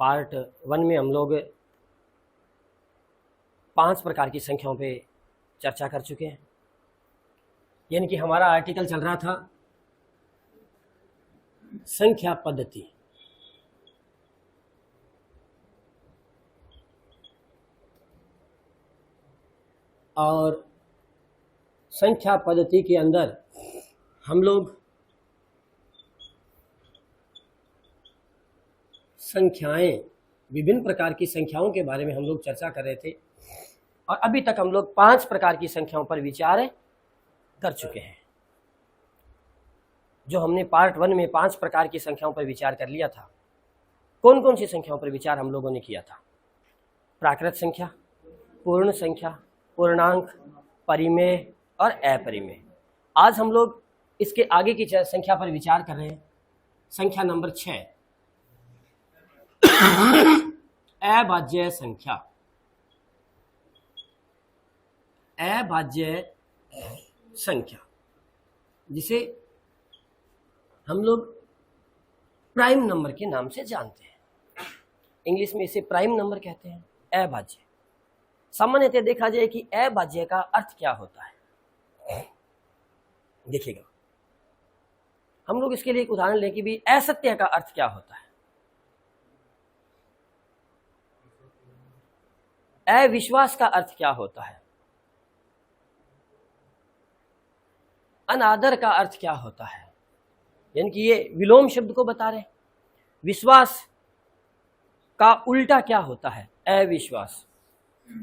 Part 1 में हम लोग 5 प्रकार की संख्याओं पे चर्चा कर चुके हैं। यानी कि हमारा आर्टिकल चल रहा था संख्या पद्धति। और संख्या पद्धति के अंदर हम लोग संख्याएं, विभिन्न प्रकार की संख्याओं के बारे में हम लोग चर्चा कर रहे थे और अभी तक हम लोग 5 प्रकार की संख्याओं पर विचार कर चुके हैं। जो हमने पार्ट 1 में 5 प्रकार की संख्याओं पर विचार कर लिया था। कौन कौन सी संख्याओं पर विचार हम लोगों ने किया था? प्राकृत संख्या, पूर्ण संख्या, पूर्णांक, परिमेय और अपरिमेय। आज हम लोग इसके आगे की संख्या पर विचार कर रहे हैं। संख्या नंबर 6, अभाज्य संख्या। अभाज्य संख्या जिसे हम लोग प्राइम नंबर के नाम से जानते हैं। इंग्लिश में इसे प्राइम नंबर कहते हैं, अभाज्य। सामान्यतः देखा जाए कि अभाज्य का अर्थ क्या होता है। देखिएगा, हम लोग इसके लिए एक उदाहरण लें कि भी असत्य का अर्थ क्या होता है। अविश्वास का अर्थ क्या होता है। अनादर का अर्थ क्या होता है। यानी कि ये विलोम शब्द को बता रहे हैं। विश्वास का उल्टा क्या होता है? अविश्वास।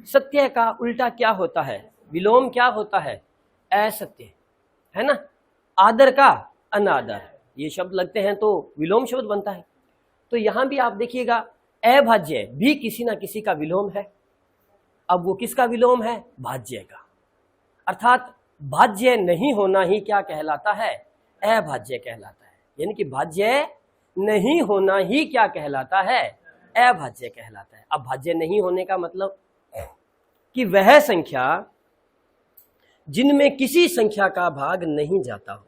सत्य का उल्टा क्या होता है? विलोम क्या होता है? असत्य, है ना। आदर का अनादर, ये शब्द लगते हैं तो विलोम शब्द बनता है। तो यहां भी आप देखिएगा, अभाज्य भी किसी ना किसी का विलोम है। अब वो किसका विलोम है? भाज्य का। अर्थात भाज्य नहीं होना ही क्या कहलाता है? अभाज्य कहलाता है। यानी कि भाज्य नहीं होना ही क्या कहलाता है? अभाज्य कहलाता है। अब भाज्य नहीं होने का मतलब कि वह संख्या जिनमें किसी संख्या का भाग नहीं जाता हो,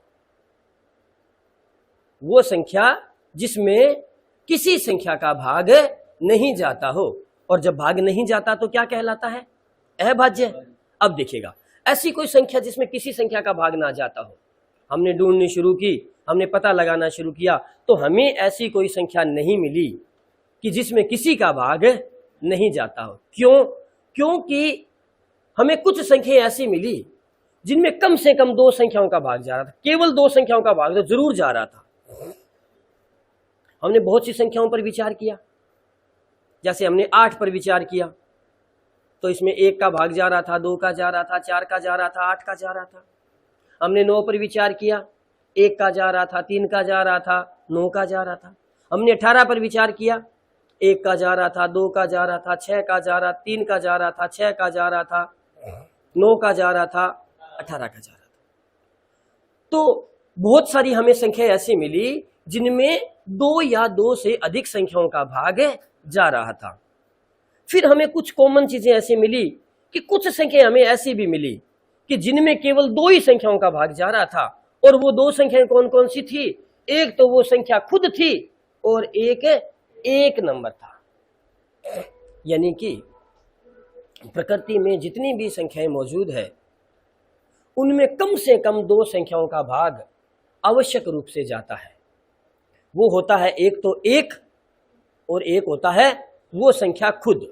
वो संख्या जिसमें किसी संख्या का भाग नहीं जाता हो। और जब भाग नहीं जाता तो क्या कहलाता है? अभाज्य। अब देखिएगा, ऐसी कोई संख्या जिसमें किसी संख्या का भाग ना जाता हो, हमने ढूंढनी शुरू की, हमने पता लगाना शुरू किया, तो हमें ऐसी कोई संख्या नहीं मिली कि जिसमें किसी का भाग नहीं जाता हो। क्यों? क्योंकि हमें कुछ संख्याएं ऐसी मिली जिनमें कम से कम 2 संख्याओं का भाग जा रहा था। केवल 2 संख्याओं का भाग तो जरूर जा रहा था। हमने बहुत सी संख्याओं पर विचार किया। जैसे हमने 8 पर विचार किया तो इसमें 1 का भाग जा रहा था, 2 का जा रहा था, 4 का जा रहा था, 8 का जा रहा था। हमने 9 पर विचार किया, 1 का जा रहा था, 3 का जा रहा था, 9 का जा रहा था। हमने 18 पर विचार किया, 1 का जा रहा था, 2 का जा रहा था, 6 का जा रहा, 3 का जा रहा था, 6 का जा रहा था, 9 का जा रहा था, 18 का जा रहा था। तो बहुत सारी हमें संख्या ऐसी मिली जिनमें 2 या 2 से अधिक संख्याओं का भाग जा रहा था। फिर हमें कुछ कॉमन चीजें ऐसी मिली कि कुछ संख्या हमें ऐसी भी मिली कि जिनमें केवल 2 ही संख्याओं का भाग जा रहा था। और वो 2 संख्याएं कौन कौन सी थी? एक तो वो संख्या खुद थी और एक नंबर था। यानी कि प्रकृति में जितनी भी संख्याएं मौजूद है उनमें कम से कम 2 संख्याओं का भाग आवश्यक रूप से जाता है। वो होता है एक तो 1 और एक होता है वो संख्या खुद।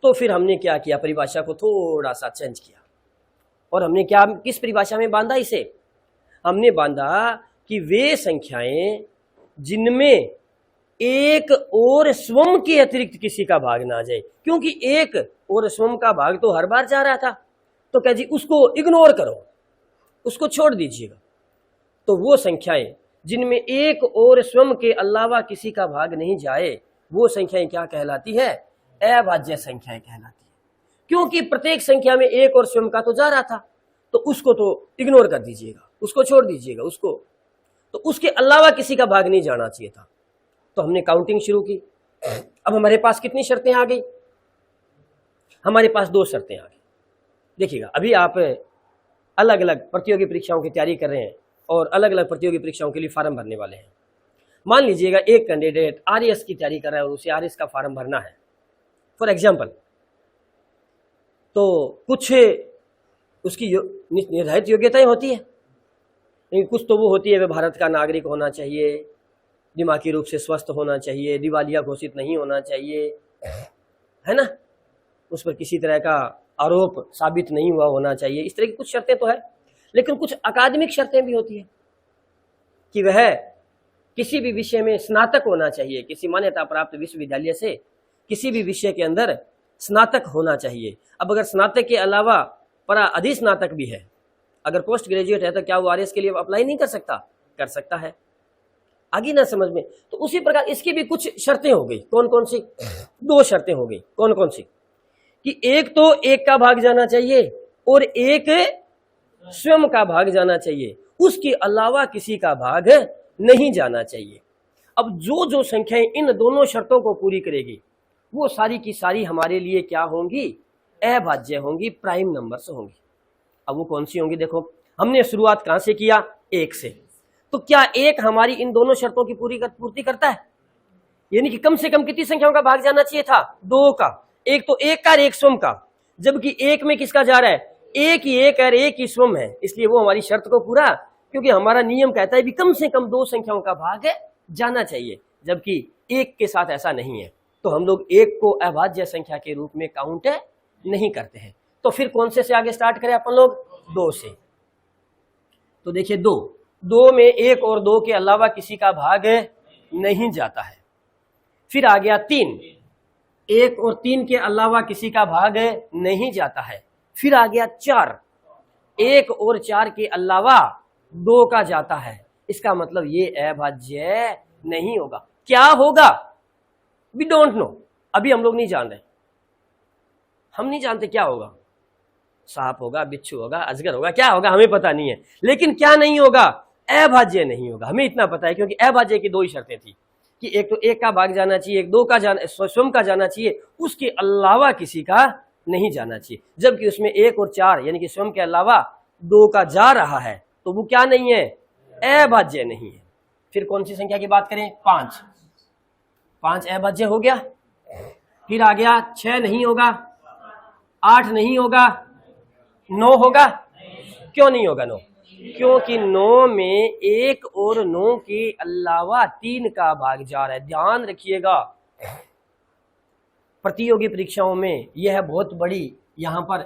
तो फिर हमने क्या किया? परिभाषा को थोड़ा सा चेंज किया और हमने किस परिभाषा में बांधा इसे? हमने बांधा कि वे संख्याएं जिनमें एक और स्वयं के अतिरिक्त किसी का भाग ना जाए। क्योंकि एक और स्वयं का भाग तो हर बार जा रहा था, तो कह जी उसको इग्नोर करो, उसको छोड़ दीजिएगा। तो वो संख्याएं जिनमें एक और स्वयं के अलावा किसी का भाग नहीं जाए, वो संख्याएं क्या कहलाती है? अभाज्य संख्याएं कहलाती है। क्योंकि प्रत्येक संख्या में एक और स्वयं का तो जा रहा था, तो उसको तो इग्नोर कर दीजिएगा, उसको छोड़ दीजिएगा, उसको तो उसके अलावा किसी का भाग नहीं जाना चाहिए था। तो हमने काउंटिंग शुरू की। अब हमारे पास कितनी शर्तें आ गई? हमारे पास 2 शर्तें आ गई। देखिएगा, अभी आप अलग अलग प्रतियोगी परीक्षाओं की तैयारी कर रहे हैं और अलग अलग प्रतियोगी परीक्षाओं के लिए फार्म भरने वाले हैं। मान लीजिएगा एक कैंडिडेट आरएएस की तैयारी कर रहा है और उसे आरएएस का फॉर्म भरना है फॉर एग्जाम्पल, तो कुछ उसकी निर्धारित योग्यताएं होती है, लेकिन कुछ तो वो होती है, वह भारत का नागरिक होना चाहिए, दिमागी रूप से स्वस्थ होना चाहिए, दिवालिया घोषित नहीं होना चाहिए, है ना, उस पर किसी तरह का आरोप साबित नहीं हुआ होना चाहिए। इस तरह की कुछ शर्तें तो है, लेकिन कुछ अकादमिक शर्तें भी होती है कि वह किसी भी विषय में स्नातक होना चाहिए, किसी मान्यता प्राप्त विश्वविद्यालय से किसी भी विषय के अंदर स्नातक होना चाहिए। अब अगर स्नातक के अलावा परा अधिस्नातक भी है, अगर पोस्ट ग्रेजुएट है, तो क्या वो आरएएस के लिए अप्लाई नहीं कर सकता? कर सकता है। आगे ना समझ में? तो उसी प्रकार इसकी भी कुछ शर्तें हो गई। कौन कौन सी? 2 शर्तें हो गई। कौन कौन सी? कि एक तो एक का भाग जाना चाहिए और एक स्वयं का भाग जाना चाहिए, उसके अलावा किसी का भाग नहीं जाना चाहिए। अब जो जो संख्याएं इन दोनों शर्तों को पूरी करेगी, वो सारी की सारी हमारे लिए क्या होंगी? अभाज्य होंगी, प्राइम नंबर्स होंगी। अब वो कौन सी होंगी? देखो, हमने शुरुआत कहां से किया? 1 से। तो क्या 1 हमारी इन दोनों शर्तों की पूर्ति करता है? यानी कि कम से कम कितनी संख्याओं का भाग जाना चाहिए था? 2 का। एक तो 1 का और 1 स्वयं का, जबकि 1 में किसका जा रहा है? 1 ही 1 और 1 ही स्वयं है, इसलिए वो हमारी शर्त को पूरा, क्योंकि हमारा नियम कहता है भी कम से कम 2 संख्याओं का भाग जाना चाहिए, जबकि 1 के साथ ऐसा नहीं है। तो हम लोग 1 को अभाज्य संख्या के रूप में काउंट नहीं करते हैं। तो फिर कौन से आगे स्टार्ट करें अपन लोग? 2 से। तो देखिए 2 में 1 और 2 के अलावा किसी का भाग नहीं जाता है। फिर आ गया 3, 1 और 3 के अलावा किसी का भाग नहीं जाता है। फिर आ गया 4, 1 और 4 के अलावा 2 का जाता है। इसका मतलब ये अभाज्य नहीं होगा। क्या होगा? वी डोंट नो, अभी हम लोग नहीं जान रहे, हम नहीं जानते क्या होगा। सांप होगा, बिच्छू होगा, अजगर होगा, क्या होगा हमें पता नहीं है। लेकिन क्या नहीं होगा? अभाज्य नहीं होगा, हमें इतना पता है, क्योंकि अभाज्य की 2 ही शर्तें थी कि एक तो 1 का भाग जाना चाहिए, एक 2 का स्वयं का जाना चाहिए, उसके अलावा किसी का नहीं जाना चाहिए। जबकि उसमें 1 और 4 यानी कि स्वयं के अलावा 2 का जा रहा है, तो वो क्या नहीं है? अभाज्य नहीं है। फिर कौन सी संख्या की बात करें? 5 अभाज्य हो गया। फिर आ गया 6 नहीं होगा, 8 नहीं होगा, 9 होगा। क्यों नहीं होगा 9? क्योंकि 9 में 1 और 9 के अलावा 3 का भाग जा रहा है। ध्यान रखिएगा, प्रतियोगी परीक्षाओं में यह बहुत बड़ी, यहां पर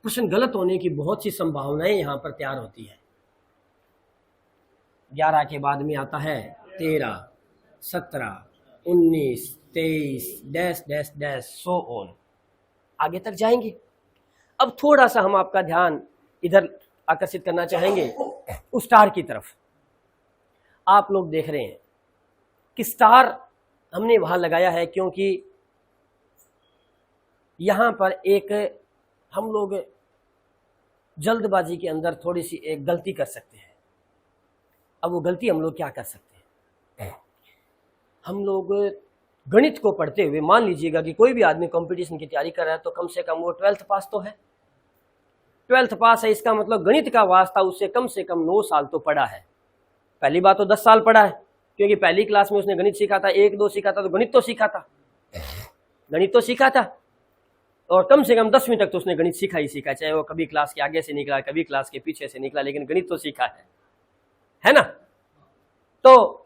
प्रश्न गलत होने की बहुत सी संभावनाएं यहां पर तैयार होती है। 11 के बाद में आता है 13, 17, 19, 23 dash dash dash so on, आगे तक जाएंगे। अब थोड़ा सा हम आपका ध्यान इधर आकर्षित करना चाहेंगे उस स्टार की तरफ। आप लोग देख रहे हैं कि स्टार हमने वहां लगाया है क्योंकि यहां पर एक हम लोग जल्दबाजी के अंदर थोड़ी सी एक गलती कर सकते हैं। अब वो गलती हम लोग क्या कर सकते हैं? हम लोग गणित को पढ़ते हुए, मान लीजिएगा कि कोई भी आदमी कंपटीशन की तैयारी कर रहा है, तो कम से कम वो 12th पास तो है। 12th पास है, इसका मतलब गणित का वास्ता उससे कम से कम 9 साल तो पढ़ा है। पहली बात तो 10 साल पढ़ा है, क्योंकि पहली क्लास में उसने गणित सीखा था, 1-2 सीखा था, तो गणित तो सीखा था, गणित तो सीखा था। और कम से कम 10वीं तक तो उसने गणित सीखा ही सीखा, चाहे वो कभी क्लास के आगे से निकला, कभी क्लास के पीछे से निकला, लेकिन गणित तो सीखा है ना। तो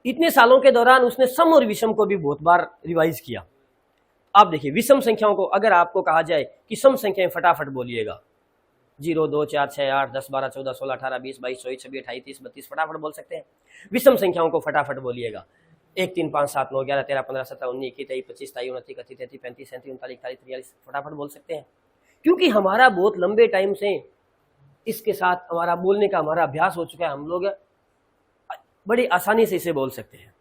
इतने सालों के दौरान उसने सम और विषम को भी बहुत बार रिवाइज किया। आप देखिए, विषम संख्याओं को अगर आपको कहा जाए कि सम संख्याएं फटाफट बोलिएगा, 0, 2, 4, 6, 8, 10, 12, 14, 16, 18, 20, 22, 24, 26, 28, 30, 32 फटाफट बोल सकते हैं। विषम संख्याओं को फटाफट बोलिएगा, 1, 3, 5, 7, 9, 11, 13, 15, 17, 19, 21, 23, 25, 27, 29, 31, 33, 35, 37, 39, 40, 43 फटाफट बोल सकते हैं, क्योंकि हमारा बहुत लंबे टाइम से इसके साथ हमारा बोलने का हमारा अभ्यास हो चुका है। हम लोग बड़ी आसानी से इसे बोल सकते हैं।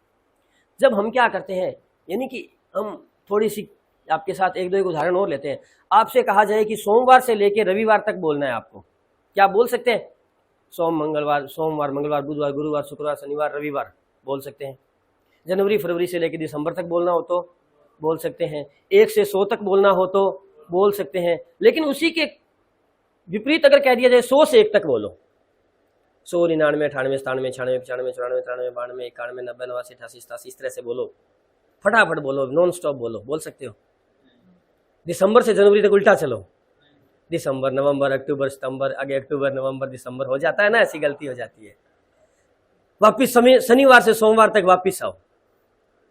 जब हम क्या करते हैं, यानी कि हम थोड़ी सी आपके साथ 1-2 उदाहरण और लेते हैं। आपसे कहा जाए कि सोमवार से लेकर रविवार तक बोलना है आपको, क्या बोल सकते हैं? सोमवार, मंगलवार, बुधवार, गुरुवार, शुक्रवार, शनिवार, रविवार बोल सकते हैं। जनवरी, फरवरी से लेकर दिसंबर तक बोलना हो तो बोल सकते हैं। 1 से 100 तक बोलना हो तो बोल सकते हैं। लेकिन उसी के विपरीत अगर कह दिया जाए 100 से 1 तक बोलो, 100, 99, 98, 97, 96, 95, 94, 93, 92, 91, 90, 89, 88, 87, इस तरह से बोलो, फटाफट बोलो, नॉन स्टॉप बोलो, बोल सकते हो। दिसंबर से जनवरी तक उल्टा चलो, दिसंबर, नवंबर, अक्टूबर, सितंबर, आगे अक्टूबर, नवंबर, दिसंबर, हो जाता है ना, ऐसी गलती हो जाती है। वापिस शनिवार से सोमवार तक वापिस आओ,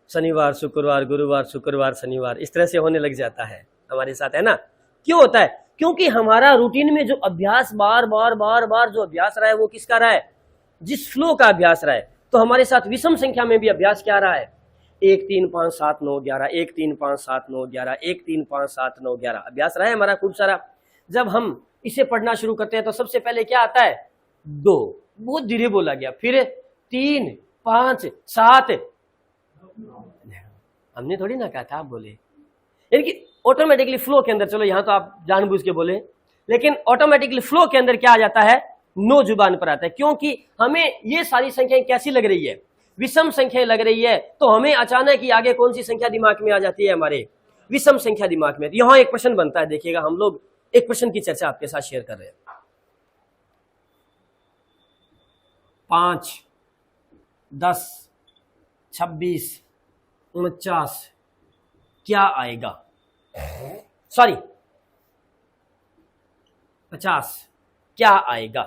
शनिवार, शुक्रवार, गुरुवार, शुक्रवार, शनिवार, इस तरह से होने लग जाता है हमारे साथ, है ना। क्यों होता है? क्योंकि हमारा रूटीन में जो अभ्यास बार बार बार बार जो अभ्यास रहा है वो किसका रहा है? जिस फ्लो का अभ्यास रहा है। तो हमारे साथ विषम संख्या में भी अभ्यास क्या रहा है? 1 3 5 7 9 11, 1 3 5 7 9 11, 1 3 5 7 9 11 अभ्यास रहा है हमारा खूब सारा। जब हम इसे पढ़ना शुरू करते हैं तो सबसे पहले क्या आता है? 2, बहुत धीरे बोला गया, फिर 3 5 7, हमने थोड़ी ना कहा था, आप बोले, यानी कि ऑटोमेटिकली फ्लो के अंदर, चलो यहां तो आप जानबूझ के बोले, लेकिन ऑटोमेटिकली फ्लो के अंदर क्या आ जाता है? 9 जुबान पर आता है। क्योंकि हमें ये सारी संख्याएं कैसी लग रही है? विषम संख्याएं लग रही है, तो हमें अचानक ही आगे कौन सी संख्या दिमाग में आ जाती है? हमारे विषम संख्या दिमाग में। यहां एक प्रश्न बनता है, देखिएगा, हम लोग एक प्रश्न की चर्चा आपके साथ शेयर कर रहे हैं। 5 10 26 49 क्या आएगा? सॉरी 50 क्या आएगा?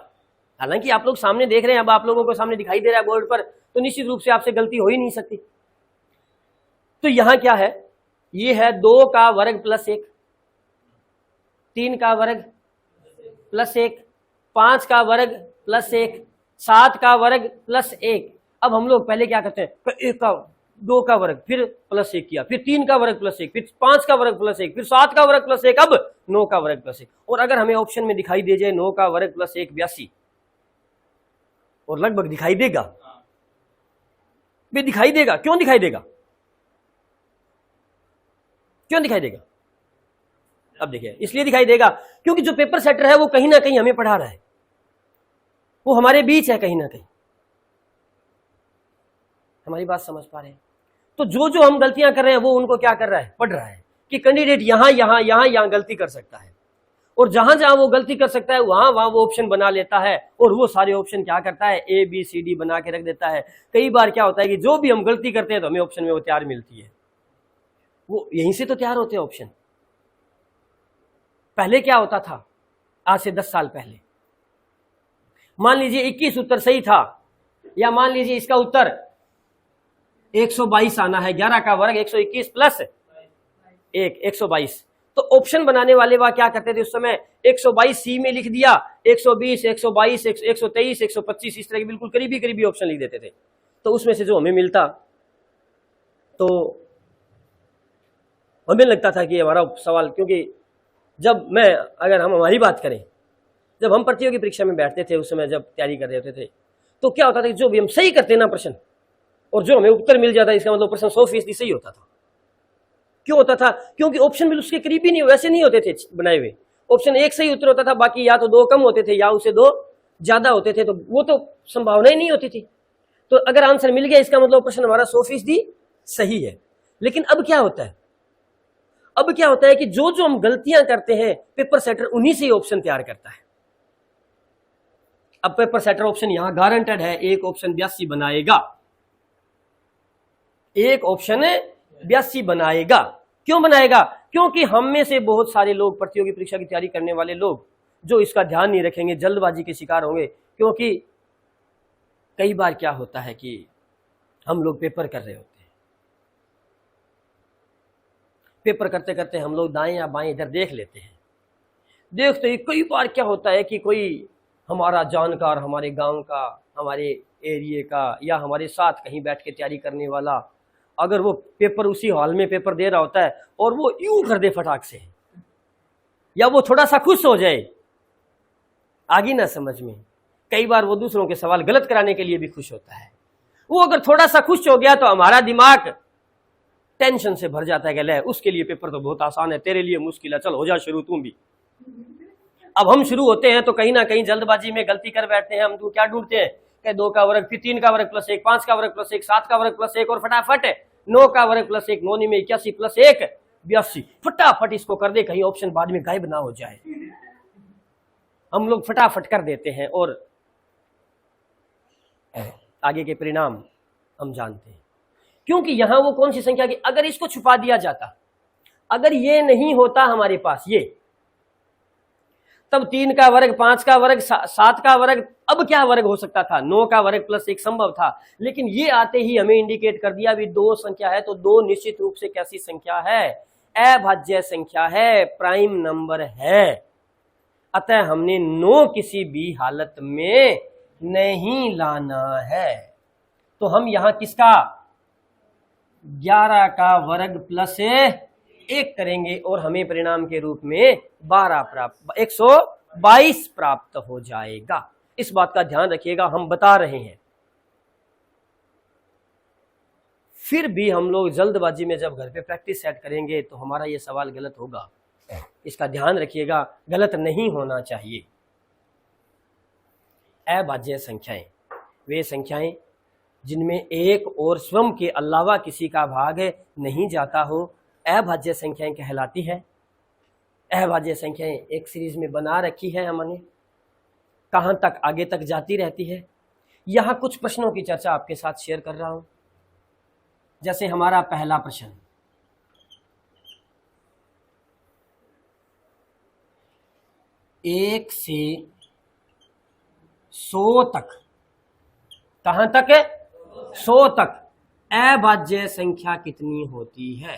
हालांकि आप लोग सामने देख रहे हैं, अब आप लोगों को सामने दिखाई दे रहा है बोर्ड पर, तो निश्चित रूप से आपसे गलती हो ही नहीं सकती। तो यहां क्या है? ये है 2 का वर्ग प्लस 1, 3 का वर्ग प्लस 1, 5 का वर्ग प्लस 1, 7 का वर्ग प्लस 1। अब हम लोग पहले क्या करते हैं? 1 का 2 का वर्ग, फिर प्लस 1 किया, फिर 3 का वर्ग प्लस 1, फिर 5 का वर्ग प्लस 1, फिर 7 का वर्ग प्लस 1, अब 9 का वर्ग प्लस 1। और अगर हमें ऑप्शन में दिखाई दे जाए 9 का वर्ग प्लस 1 82, और लगभग दिखाई देगा, भी दिखाई देगा। क्यों दिखाई देगा? क्यों दिखाई देगा? अब देखिए, इसलिए दिखाई देगा क्योंकि जो पेपर सेटर है वो कहीं ना कहीं हमें पढ़ा रहा है, वो हमारे बीच है कहीं ना कहीं। हमारी बात समझ पा रहे हैं? तो जो जो हम गलतियां कर रहे हैं वो उनको क्या कर रहा है? पढ़ रहा है कि कैंडिडेट यहां यहां यहां यहां गलती कर सकता है, और जहां जहां वो गलती कर सकता है वहां वहां वो ऑप्शन बना लेता है, और वो सारे ऑप्शन क्या करता है? A B C D बना के रख देता है। कई बार क्या होता है कि जो भी हम गलती करते हैं तो हमें ऑप्शन में वो तैयार मिलती है, वो यहीं से तो तैयार होते हैं ऑप्शन। पहले क्या होता था? आज से 10 साल पहले, मान लीजिए 21 उत्तर सही था, या मान लीजिए इसका उत्तर 122 आना है, 11 का वर्ग 121 प्लस 1 122। तो ऑप्शन बनाने वाले वह क्या करते थे उस समय? 122 सी में लिख दिया, 120 122 123 125, इस तरह के बिल्कुल करीबी करीबी ऑप्शन लिख देते थे। तो उसमें से जो हमें मिलता, तो हमें लगता था कि हमारा सवाल, क्योंकि जब मैं, अगर हम हमारी बात करें, जब हम प्रतियोगी परीक्षा में बैठते थे उस समय, जब तैयारी कर रहे होते थे, तो क्या होता था कि जो भी हम सही करते ना प्रश्न, और जो हमें उत्तर मिल जाता, इसका मतलब प्रश्न 100% सही होता था। क्यों होता था? क्योंकि ऑप्शन भी उसके करीब ही नहीं, वैसे नहीं होते थे बनाए हुए। ऑप्शन 1 सही उत्तर होता था, बाकी या तो 2 कम होते थे या उससे 2 ज्यादा होते थे, तो वो तो संभावना ही नहीं होती थी। तो अगर आंसर मिल गया, इसका मतलब प्रश्न हमारा 100% सही है। लेकिन अब क्या होता है? अब क्या होता है कि जो जो हम गलतियां करते हैं, पेपर सेटर उन्हीं से ही ऑप्शन तैयार करता है। अब पेपर सेटर ऑप्शन यहां गारंटेड है, एक ऑप्शन 82 बनाएगा, एक ऑप्शन 82 बनाएगा। क्यों बनाएगा? क्योंकि हम में से बहुत सारे लोग, प्रतियोगी परीक्षा की तैयारी करने वाले लोग, जो इसका ध्यान नहीं रखेंगे, जल्दबाजी के शिकार होंगे। क्योंकि कई बार क्या होता है कि हम लोग पेपर कर रहे होते हैं, पेपर करते करते हम लोग दाएं या बाएं इधर देख लेते हैं। देखते ही कई बार क्या होता है कि कोई हमारा जानकार, हमारे गांव का, हमारे एरिया का, या हमारे साथ कहीं बैठ के तैयारी करने वाला, अगर वो पेपर उसी हॉल में पेपर दे रहा होता है और वो यूं कर दे फटाक से, या वो थोड़ा सा खुश हो जाए, आगे ना समझ में, कई बार वो दूसरों के सवाल गलत कराने के लिए भी खुश होता है। वो अगर थोड़ा सा खुश हो गया तो हमारा दिमाग टेंशन से भर जाता है कि ले, उसके लिए पेपर तो बहुत आसान है, तेरे लिए मुश्किल है, चल हो जा शुरू तुम भी। अब हम शुरू होते हैं तो कहीं ना कहीं जल्दबाजी में गलती कर बैठते हैं। हम तो क्या ढूंढते हैं कि 2 का वर्ग, फिर 3 का वर्ग प्लस 1, 5 का वर्ग प्लस 1, 7 का वर्ग प्लस 1, और फटाफट 9 का वर्ग प्लस 1, 9 में 81 प्लस 1 82, फटाफट इसको कर दे, कहीं ऑप्शन बाद में गायब ना हो जाए। हम लोग फटाफट कर देते हैं, और आगे के परिणाम हम जानते हैं, क्योंकि यहां वो कौन सी संख्या की, अगर इसको छुपा दिया जाता, अगर ये नहीं होता हमारे पास ये, तब 3 का वर्ग, 5 का वर्ग, 7 का वर्ग, अब क्या वर्ग हो सकता था, 9 का वर्ग प्लस 1 संभव था, लेकिन ये आते ही हमें इंडिकेट कर दिया भी 2 संख्या है, तो 2 निश्चित रूप से कैसी संख्या है, अभाज्य संख्या है, प्राइम नंबर है। अतः हमने 9 किसी भी हालत में नहीं लाना है। तो हम यहां किसका, 11 का वर्ग प्लस 1 करेंगे और हमें परिणाम के रूप में 12 प्राप्त, 122 प्राप्त हो जाएगा। इस बात का ध्यान रखिएगा, हम बता रहे हैं। फिर भी हम लोग जल्दबाजी में जब घर पे प्रैक्टिस सेट करेंगे तो हमारा ये सवाल गलत होगा, इसका ध्यान रखिएगा, गलत नहीं होना चाहिए। अभाज्य संख्याएं वे संख्याएं जिनमें एक और स्वयं के अलावा किसी का भाग नहीं जाता हो, अभाज्य संख्याएं कहलाती है। अभाज्य संख्याएं एक सीरीज में बना रखी है हमने, कहां तक, आगे तक जाती रहती है। यहां कुछ प्रश्नों की चर्चा आपके साथ शेयर कर रहा हूं। जैसे हमारा पहला प्रश्न, एक से 100 तक, कहां तक है, 100 तक अभाज्य संख्या कितनी होती है।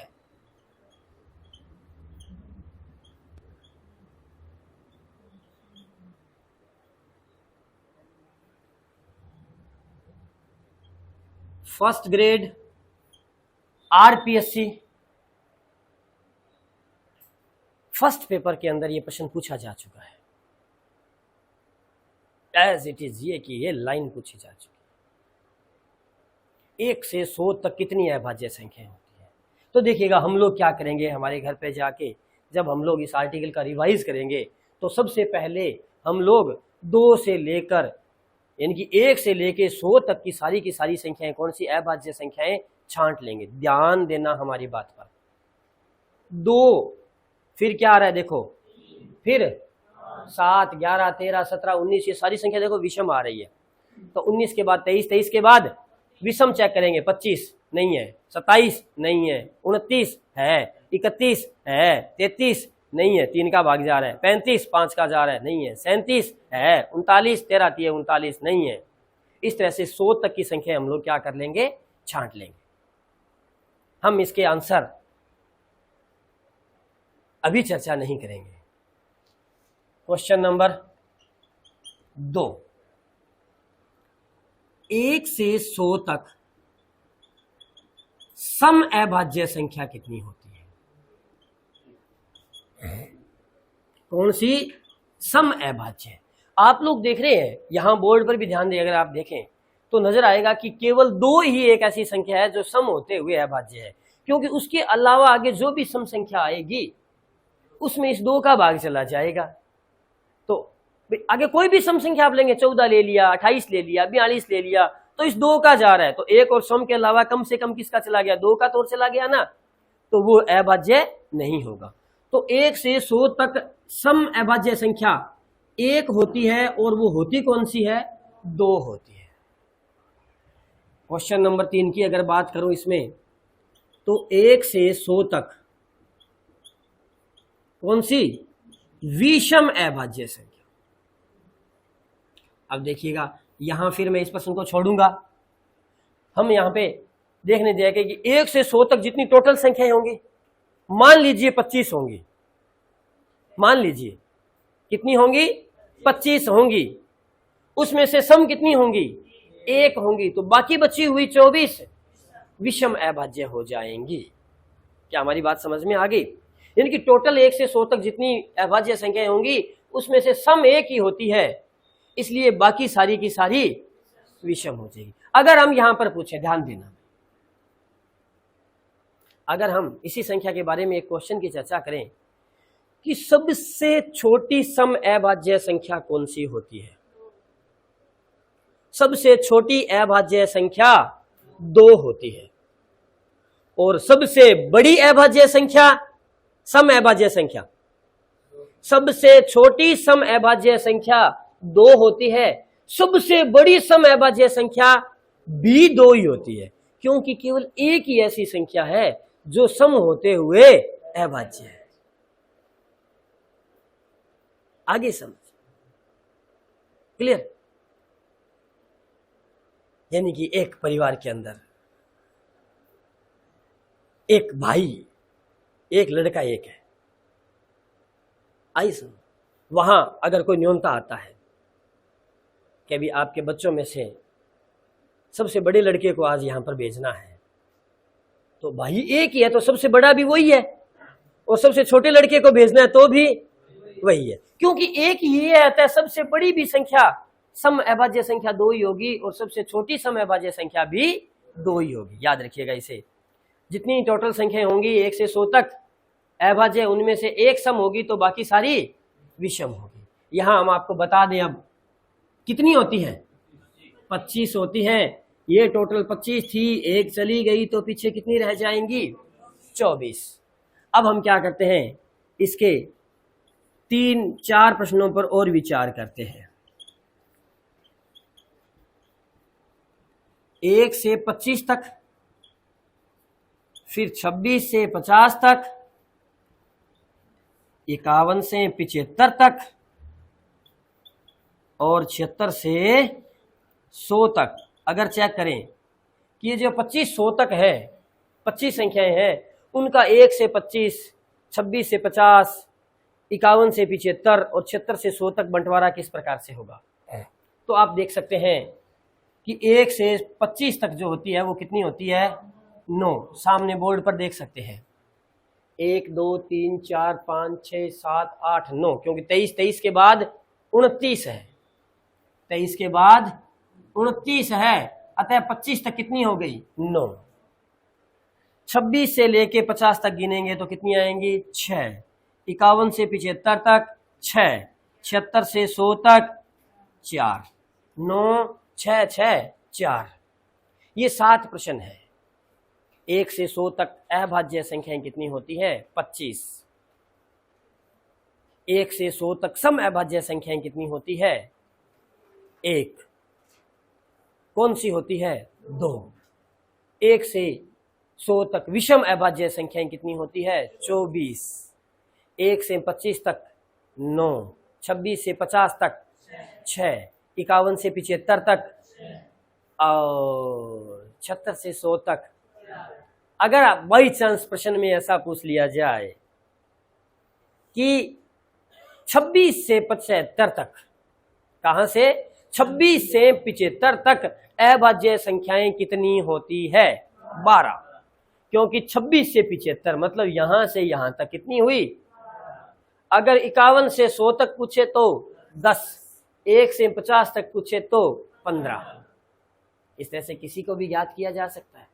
First grade RPSC first paper के अंदर ये प्रश्न पूछा जा चुका है, एज इट इज, ये कि ये लाइन पूछी जा चुकी है। 1 से 100 तक कितनी अभाज्य संख्या होती है। तो देखिएगा हम लोग क्या करेंगे, हमारे घर पे जाके जब हम लोग इस आर्टिकल का रिवाइज करेंगे तो सबसे पहले हम लोग 2 से लेकर, यानी कि 1 से लेकर 100 तक की सारी संख्याएं, कौन सी अभाज्य संख्याएं, छांट लेंगे। ध्यान देना हमारी बात पर। 2, फिर क्या आ रहा है देखो, फिर 7, 11, 13, 17, 19, ये सारी संख्या देखो विषम आ रही है। तो 19 के बाद 23, 23 के बाद विषम चेक करेंगे, 25 नहीं है, 27 नहीं है, 29 है, 31 है, 33 नहीं है, 3 का भाग जा रहा है, 35 5 का जा रहा है, नहीं है, 37 है, 39 13 3 39 नहीं है। इस तरह से 100 तक की संख्या हम लोग क्या कर लेंगे, छांट लेंगे। हम इसके आंसर अभी चर्चा नहीं करेंगे। क्वेश्चन नंबर 2, 1 से 100 तक सम अभाज्य संख्या कितनी होती है। कौन सी, सम अभाज्य। आप लोग देख रहे हैं यहां बोर्ड पर भी ध्यान दें, अगर आप देखें तो नजर आएगा कि केवल 2 ही एक ऐसी संख्या है जो सम होते हुए अभाज्य है, क्योंकि उसके अलावा आगे जो भी सम संख्या आएगी उसमें इस 2 का भाग चला जाएगा। तो आगे कोई भी सम संख्या आप लेंगे, 14 ले लिया, 28 ले लिया, 42 ले लिया, तो इस 2 का जा रहा है, तो 1 और सम के अलावा कम से कम किसका चला गया, 2 का तो चला गया ना, तो वो अभाज्य नहीं होगा। तो 1 से 100 तक सम अभाज्य संख्या 1 होती है, और वो होती कौन सी है, 2 होती है। क्वेश्चन नंबर 3 की अगर बात करूं इसमें, तो 1 से 100 तक कौन सी, विषम अभाज्य संख्या। अब देखिएगा यहां फिर मैं इस प्रश्न को छोड़ूंगा, हम यहां पे देखने जाएंगे कि 1 से 100 तक जितनी टोटल संख्याएं होंगी, मान लीजिए 25 होंगी, मान लीजिए कितनी होंगी, 25 होंगी, उसमें से सम कितनी होंगी, 1 होंगी, तो बाकी बची हुई 24 विषम अभाज्य हो जाएंगी। क्या हमारी बात समझ में आ गई। यानी कि टोटल 1 से 100 तक जितनी अभाज्य संख्याएं होंगी उसमें से सम 1 ही होती है, इसलिए बाकी सारी की सारी विषम हो जाएगी। अगर हम यहां पर पूछें, ध्यान देना, अगर हम इसी संख्या के बारे में एक क्वेश्चन की चर्चा करें कि सबसे छोटी सम अभाज्य संख्या कौन सी होती है, सबसे छोटी अभाज्य संख्या 2 होती है, और सबसे बड़ी अभाज्य संख्या, सम अभाज्य संख्या, सबसे छोटी सम अभाज्य संख्या 2 होती है, सबसे बड़ी सम अभाज्य संख्या भी 2 ही होती है, क्योंकि केवल एक ही ऐसी संख्या है जो सम होते हुए अभाज्य है। आगे समझ क्लियर? यानी कि एक परिवार के अंदर एक भाई, एक लड़का एक है। आई सुन, वहां अगर कोई न्यूनता आता है कि अभी आपके बच्चों में से सबसे बड़े लड़के को आज यहां पर भेजना है, तो भाई एक ही है तो सबसे बड़ा भी वही है, और सबसे छोटे लड़के को भेजना है तो भी वही है, क्योंकि एक ही आता है। सबसे बड़ी भी संख्या सम अभाज्य संख्या 2 ही होगी और सबसे छोटी सम अभाज्य संख्या भी 2 ही होगी। याद रखिएगा इसे। जितनी टोटल संख्याएं होंगी 1 से 100 तक अभाज्य, उनमें से एक सम होगी तो बाकी सारी विषम होगी। यहां हम आपको बता दें अब कितनी होती है, 25 होती है। ये टोटल 25 थी, एक चली गई तो पीछे कितनी रह जाएंगी, 24। अब हम क्या करते हैं, इसके 3-4 प्रश्नों पर और विचार करते हैं। 1 से 25 तक, फिर 26 से 50 तक, 51 से 75 तक और 76 से 100 तक। अगर चेक करें कि ये जो 25 100 तक है, 25 संख्याएं हैं, उनका 1 से 25, 26 से 50, 51 से 75 और 76 से 100 तक बंटवारा किस प्रकार से होगा। तो आप देख सकते हैं कि 1 से 25 तक जो होती है वो कितनी होती है, 9। सामने बोर्ड पर देख सकते हैं 1 2 3 4 5 6 7 8 9, क्योंकि 23 के बाद 29 है, 23 के बाद 29 है, अतः 25 तक कितनी हो गई, 9। 26 से लेके 50 तक गिनेंगे तो कितनी आएंगी, 6। 51 से 75 तक 6, 76 से 100 तक 4, 9 6 6 4। ये 7 प्रश्न है। 1 से 100 तक अभाज्य संख्याएं कितनी होती है, 25। 1 से 100 तक सम अभाज्य संख्याएं कितनी होती है, 1। कौन सी होती है, 2। 1 से 100 तक विषम अभाज्य संख्याएं कितनी होती है, 24। 1 से 25 तक 9, 26 से 50 तक 6, 51 से 75 तक और 76 से 100 तक। अगर बाई चांस प्रश्न में ऐसा पूछ लिया जाए कि 26 से 75 तक, कहां से, 26 से 75 तक अभाज्य संख्याएं कितनी होती है, 12। क्योंकि 26 से 75 मतलब यहां से यहां तक कितनी हुई। अगर 51 से 100 तक पूछे तो 10, 1 से 50 तक पूछे तो 15। इस तरह से किसी को भी याद किया जा सकता है।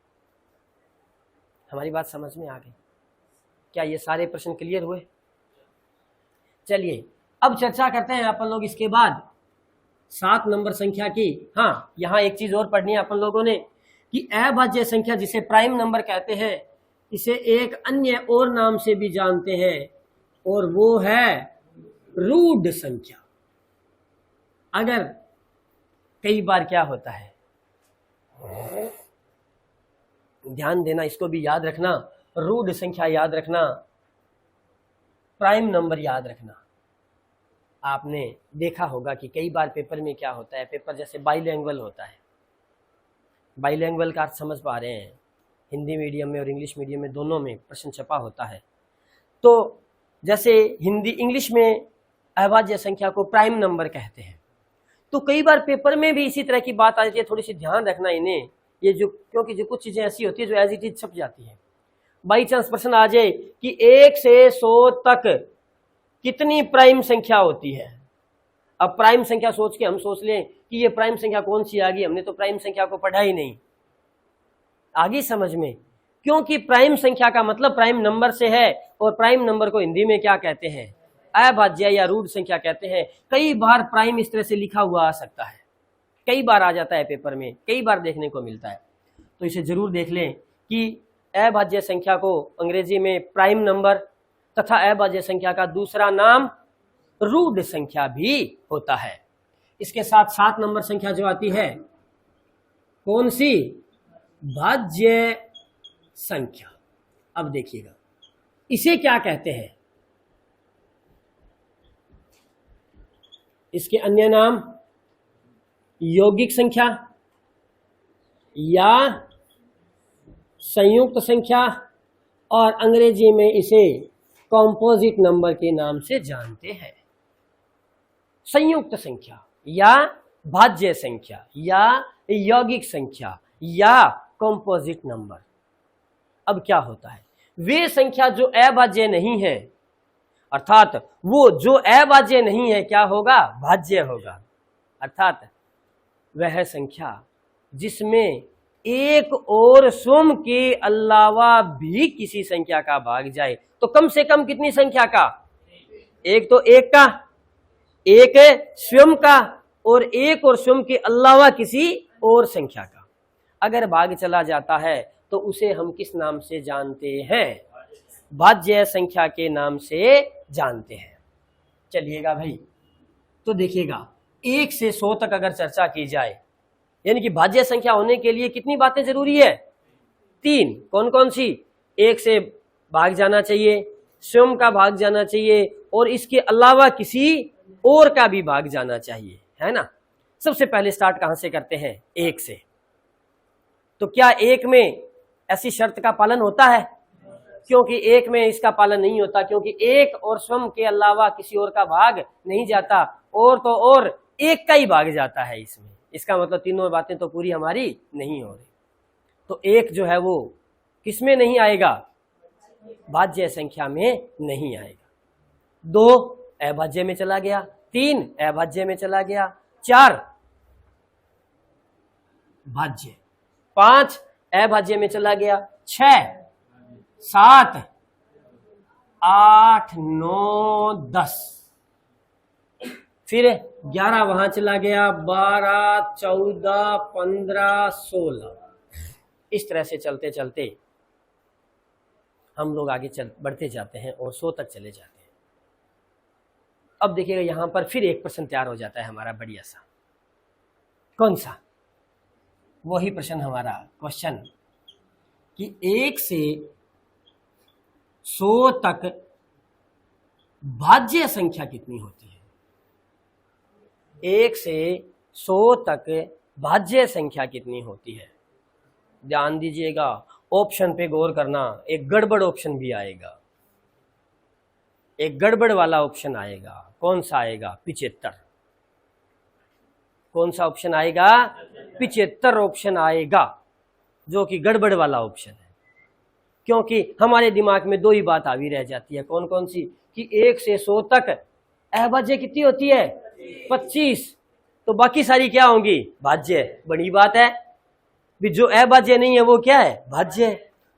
हमारी बात समझ में आ गई? क्या ये सारे प्रश्न क्लियर हुए? चलिए अब चर्चा करते हैं अपन लोग इसके बाद 7 नंबर संख्या की। हाँ, यहाँ एक चीज और पढ़नी है अपन लोगों ने कि अभाज्य संख्या जिसे प्राइम नंबर कहते हैं, इसे एक अन्य और नाम से भी जानते हैं और वो है रूढ़ संख्या। अगर कई बार क्या होता है, ध्यान देना, इसको भी याद रखना, रूढ़ संख्या याद रखना, प्राइम नंबर याद रखना। आपने देखा होगा कि कई बार पेपर में क्या होता है, पेपर जैसे बाइलैंग्वेज होता है। बाइलैंग्वेज का अर्थ समझ पा रहे हैं, हिंदी मीडियम में और इंग्लिश मीडियम में दोनों में प्रश्न छपा होता है। तो जैसे हिंदी इंग्लिश में अभाज्य संख्या को प्राइम नंबर कहते हैं, तो कई बार पेपर में भी इसी तरह की बात आ जाती है। थोड़ी सी ध्यान रखना इन्हें, ये जो, क्योंकि जो कुछ चीजें ऐसी होती है जो एज इट इज छप जाती है। बाई चांस प्रश्न आ जाए कि 1 से 100 तक कितनी प्राइम संख्या होती है। अब प्राइम संख्या सोच के हम सोच लें कि ये प्राइम संख्या कौन सी आ गई, हमने तो प्राइम संख्या को पढ़ा ही नहीं। आगे समझ में, क्योंकि प्राइम संख्या का मतलब प्राइम नंबर से है, और प्राइम नंबर को हिंदी में क्या कहते हैं, अभाज्य या रूढ़ संख्या कहते हैं। कई बार प्राइम इस तरह से लिखा हुआ आ सकता है, कई बार आ जाता है पेपर में, कई बार देखने को मिलता है। तो इसे जरूर देख लें कि अभाज्य संख्या को अंग्रेजी में प्राइम नंबर तथा अभाज्य संख्या का दूसरा नाम रूढ़ संख्या भी होता है। इसके साथ 7 नंबर संख्या जो आती है, कौन सी? भाज्य संख्या। अब देखिएगा इसे क्या कहते हैं, इसके अन्य नाम यौगिक संख्या या संयुक्त संख्या, और अंग्रेजी में इसे कॉम्पोजिट नंबर के नाम से जानते हैं। संयुक्त संख्या या भाज्य संख्या या यौगिक संख्या या कॉम्पोजिट नंबर। अब क्या होता है, वे संख्या जो अभाज्य नहीं है, अर्थात वो जो अभाज्य नहीं है क्या होगा? भाज्य होगा। अर्थात वह संख्या जिसमें एक और स्वयं के अलावा भी किसी संख्या का भाग जाए, तो कम से कम कितनी संख्या का? एक तो एक का, एक स्वयं का, और एक और स्वयं के अलावा किसी और संख्या का अगर भाग चला जाता है तो उसे हम किस नाम से जानते हैं? भाज्य संख्या के नाम से जानते हैं। चलिएगा भाई, तो देखिएगा 1 से 100 तक अगर चर्चा की जाए, यानी कि भाज्य संख्या होने के लिए कितनी बातें जरूरी है? 3। कौन कौन सी? 1 से भाग जाना चाहिए, स्वयं का भाग जाना चाहिए, और इसके अलावा किसी और का भी भाग जाना चाहिए, है ना। सबसे पहले स्टार्ट कहां से करते हैं? 1 से। तो क्या 1 में ऐसी शर्त का पालन होता है? क्योंकि 1 में इसका पालन नहीं होता, क्योंकि 1 और स्वयं के अलावा किसी और का भाग नहीं जाता, और तो और 1 का ही भाग जाता है इसमें। इसका मतलब तीनों बातें तो पूरी हमारी नहीं हो रही। तो 1 जो है वो किसमें नहीं आएगा? भाज्य संख्या में नहीं आएगा। 2 अभाज्य में चला गया, 3 अभाज्य में चला गया, 4 भाज्य, 5 अभाज्य में चला गया, 6, 7, 8, 9, 10, फिर 11 वहां चला गया, 12, 14, 15, 16। इस तरह से चलते चलते हम लोग आगे बढ़ते जाते हैं और 100 तक चले जाते हैं। अब देखिएगा यहां पर फिर एक प्रश्न तैयार हो जाता है हमारा बढ़िया सा। कौन सा? वही प्रश्न हमारा क्वेश्चन कि 1 से 100 तक भाज्य संख्या कितनी होती है? 1 से 100 तक भाज्य संख्या कितनी होती है? ध्यान दीजिएगा, ऑप्शन पे गौर करना। एक गड़बड़ ऑप्शन भी आएगा, एक गड़बड़ वाला ऑप्शन आएगा। कौन सा आएगा? 75। कौन सा ऑप्शन आएगा? 75 ऑप्शन आएगा, जो कि गड़बड़ वाला ऑप्शन है। क्योंकि हमारे दिमाग में 2 ही बात आवी रह जाती है। कौन कौन सी? कि 1 से 100 तक अभाज्य कितनी होती है? 25। तो बाकी सारी क्या होंगी? भाज्य। बड़ी बात है भी, जो अभाज्य नहीं है वो क्या है? भाज्य।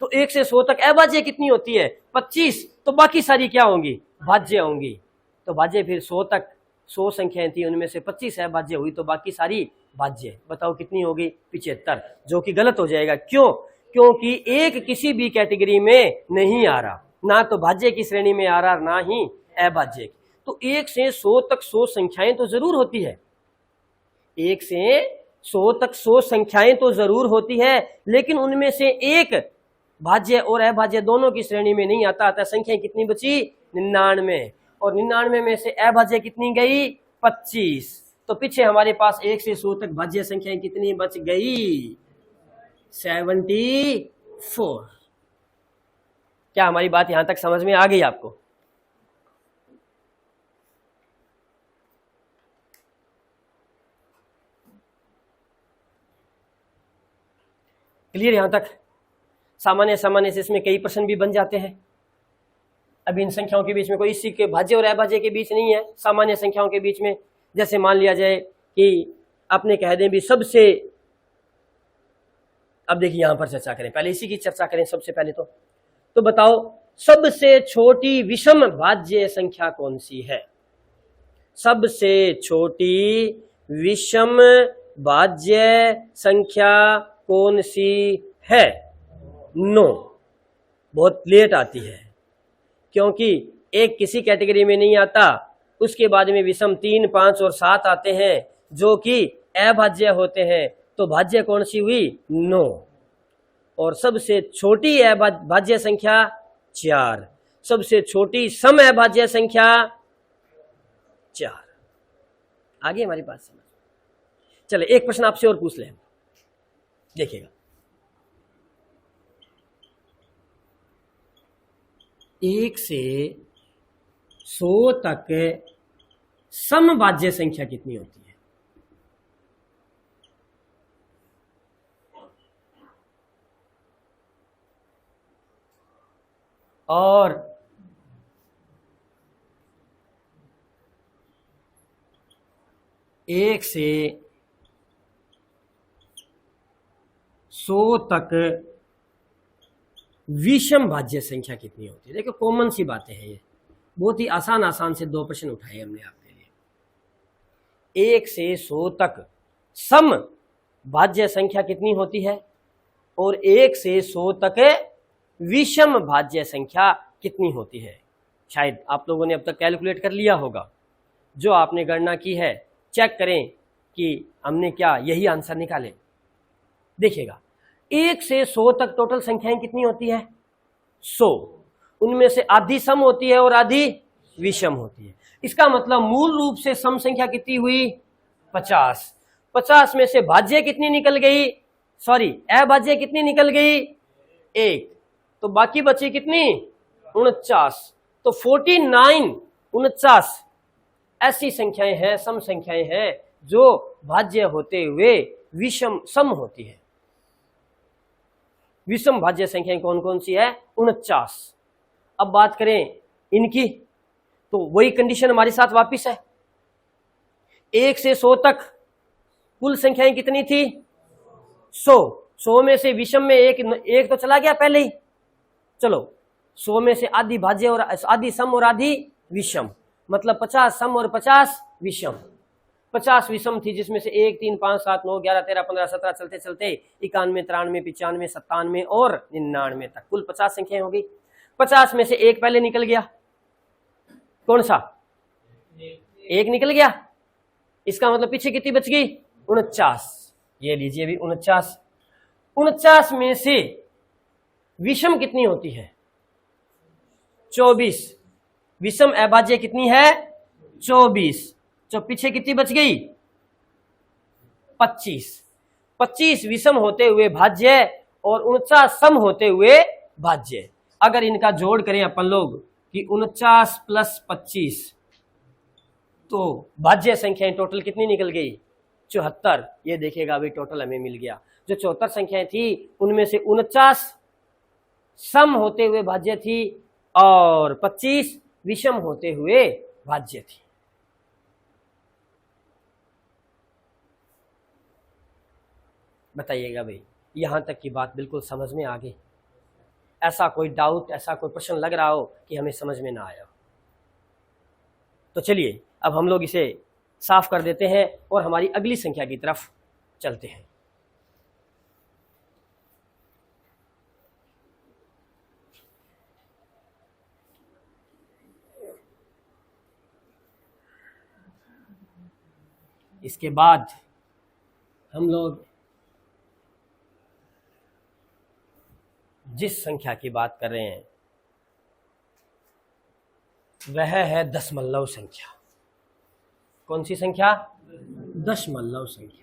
तो 1 से 100 तक अभाज्य कितनी होती है? 25। तो बाकी सारी क्या होंगी? भाज्य होंगी। तो भाज्य फिर 100 तक 100 संख्याएं थी, उनमें से 25 अभाज्य हुई, तो बाकी सारी भाज्य। बताओ कितनी होगी? 75, जो कि गलत हो जाएगा। क्यों? क्योंकि 1 किसी भी कैटेगरी में नहीं आ रहा, ना तो भाज्य की श्रेणी में आ रहा, ना ही अभाज्य। तो 1 से 100 तक 100 संख्याएं तो जरूर होती है। 1 से 100 तक 100 संख्याएं तो जरूर होती है, लेकिन उनमें से एक भाज्य और अभाज्य दोनों की श्रेणी में नहीं आता। था संख्याएं कितनी बची? 99। और 99 में से अभाज्य कितनी गई? 25। तो पीछे हमारे पास 1 से 100 तक भाज्य संख्याएं कितनी बच गई? 74। क्या हमारी बात यहां तक समझ में आ गई आपको? क्लियर यहां तक? सामान्य से इसमें कई प्रश्न भी बन जाते हैं। अभी इन संख्याओं के बीच में कोई इसी के भाज्य और अभाज्य के बीच नहीं है, सामान्य संख्याओं के बीच में। जैसे मान लिया जाए कि आपने कह दें भी सबसे, अब देखिए यहां पर चर्चा करें, पहले इसी की चर्चा करें सबसे पहले। तो बताओ सबसे छोटी विषम भाज्य संख्या कौन सी है? सबसे छोटी विषम भाज्य संख्या कौन सी है? 9। बहुत लेट आती है, क्योंकि 1 किसी कैटेगरी में नहीं आता, उसके बाद में विषम 3, 5 और 7 आते हैं। जो कि अभाज्य होते हैं, तो भाज्य कौन सी हुई? 9। और सबसे छोटी अभाज्य संख्या 4, सबसे छोटी सम अभाज्य संख्या 4। आगे हमारी बात समझ। चले एक प्रश्न आपसे और पूछ लें, देखिएगा। 1 से 100 तक समभाज्य संख्या कितनी होती है? और 1 से 100 तक विषम भाज्य संख्या कितनी होती है? देखो कॉमन सी बातें हैं, ये बहुत ही आसान से 2 प्रश्न उठाए हमने आपके लिए। 1 से 100 तक सम भाज्य संख्या कितनी होती है और 1 से 100 तक विषम भाज्य संख्या कितनी होती है? शायद आप लोगों ने अब तक कैलकुलेट कर लिया होगा। जो आपने गणना की है चेक करें कि हमने क्या यही आंसर निकाले। देखिएगा 1 से 100 तक टोटल संख्याएं कितनी होती है? 100। उनमें से आधी सम होती है और आधी विषम होती है। इसका मतलब मूल रूप से सम संख्या कितनी हुई? 50। 50 में से भाज्य कितनी निकल गई? अभाज्य कितनी निकल गई? 1। तो बाकी बची कितनी? 49। तो 49 49 ऐसी संख्याएं हैं, सम संख्याएं हैं जो भाज्य होते हुए विषम सम होती है। विषम भाज्य संख्याएं कौन कौन सी है? 49। अब बात करें इनकी, तो वही कंडीशन हमारे साथ वापिस है। 1 से 100 तक कुल संख्याएं कितनी थी? 100। 100 में से विषम में एक तो चला गया पहले ही। चलो 100 में से आधी भाज्य और आधी सम और आधी विषम, मतलब 50 सम और 50 विषम। 50 विषम थी जिसमें से 1 3 5 7 9 11 13 15 17 चलते चलते 91 93 95 97 और 99 तक कुल 50 संख्याएं हो गई। 50 में से एक पहले निकल गया, कौन सा? एक निकल गया। इसका मतलब पीछे कितनी बच गई? 49। ये लीजिए भी 49। 49 में से विषम कितनी होती है? 24। विषम अभाज्य कितनी है? 24। तो पीछे कितनी बच गई? 25। 25 विषम होते हुए भाज्य और 49 सम होते हुए भाज्य। अगर इनका जोड़ करें अपन लोग कि 49 प्लस 25, तो भाज्य संख्याएं टोटल कितनी निकल गई? 74। ये देखिएगा अभी टोटल हमें मिल गया। जो 74 संख्याएं थी उनमें से 49 सम होते हुए भाज्य थी और 25 विषम होते हुए भाज्य थी। बताइएगा भाई, यहां तक की बात बिल्कुल समझ में आ गई? ऐसा कोई डाउट, ऐसा कोई प्रश्न लग रहा हो कि हमें समझ में ना आया? तो चलिए अब हम लोग इसे साफ कर देते हैं और हमारी अगली संख्या की तरफ चलते हैं। इसके बाद हम लोग जिस संख्या की बात कर रहे हैं वह है दशमलव संख्या। कौन सी संख्या? दशमलव संख्या।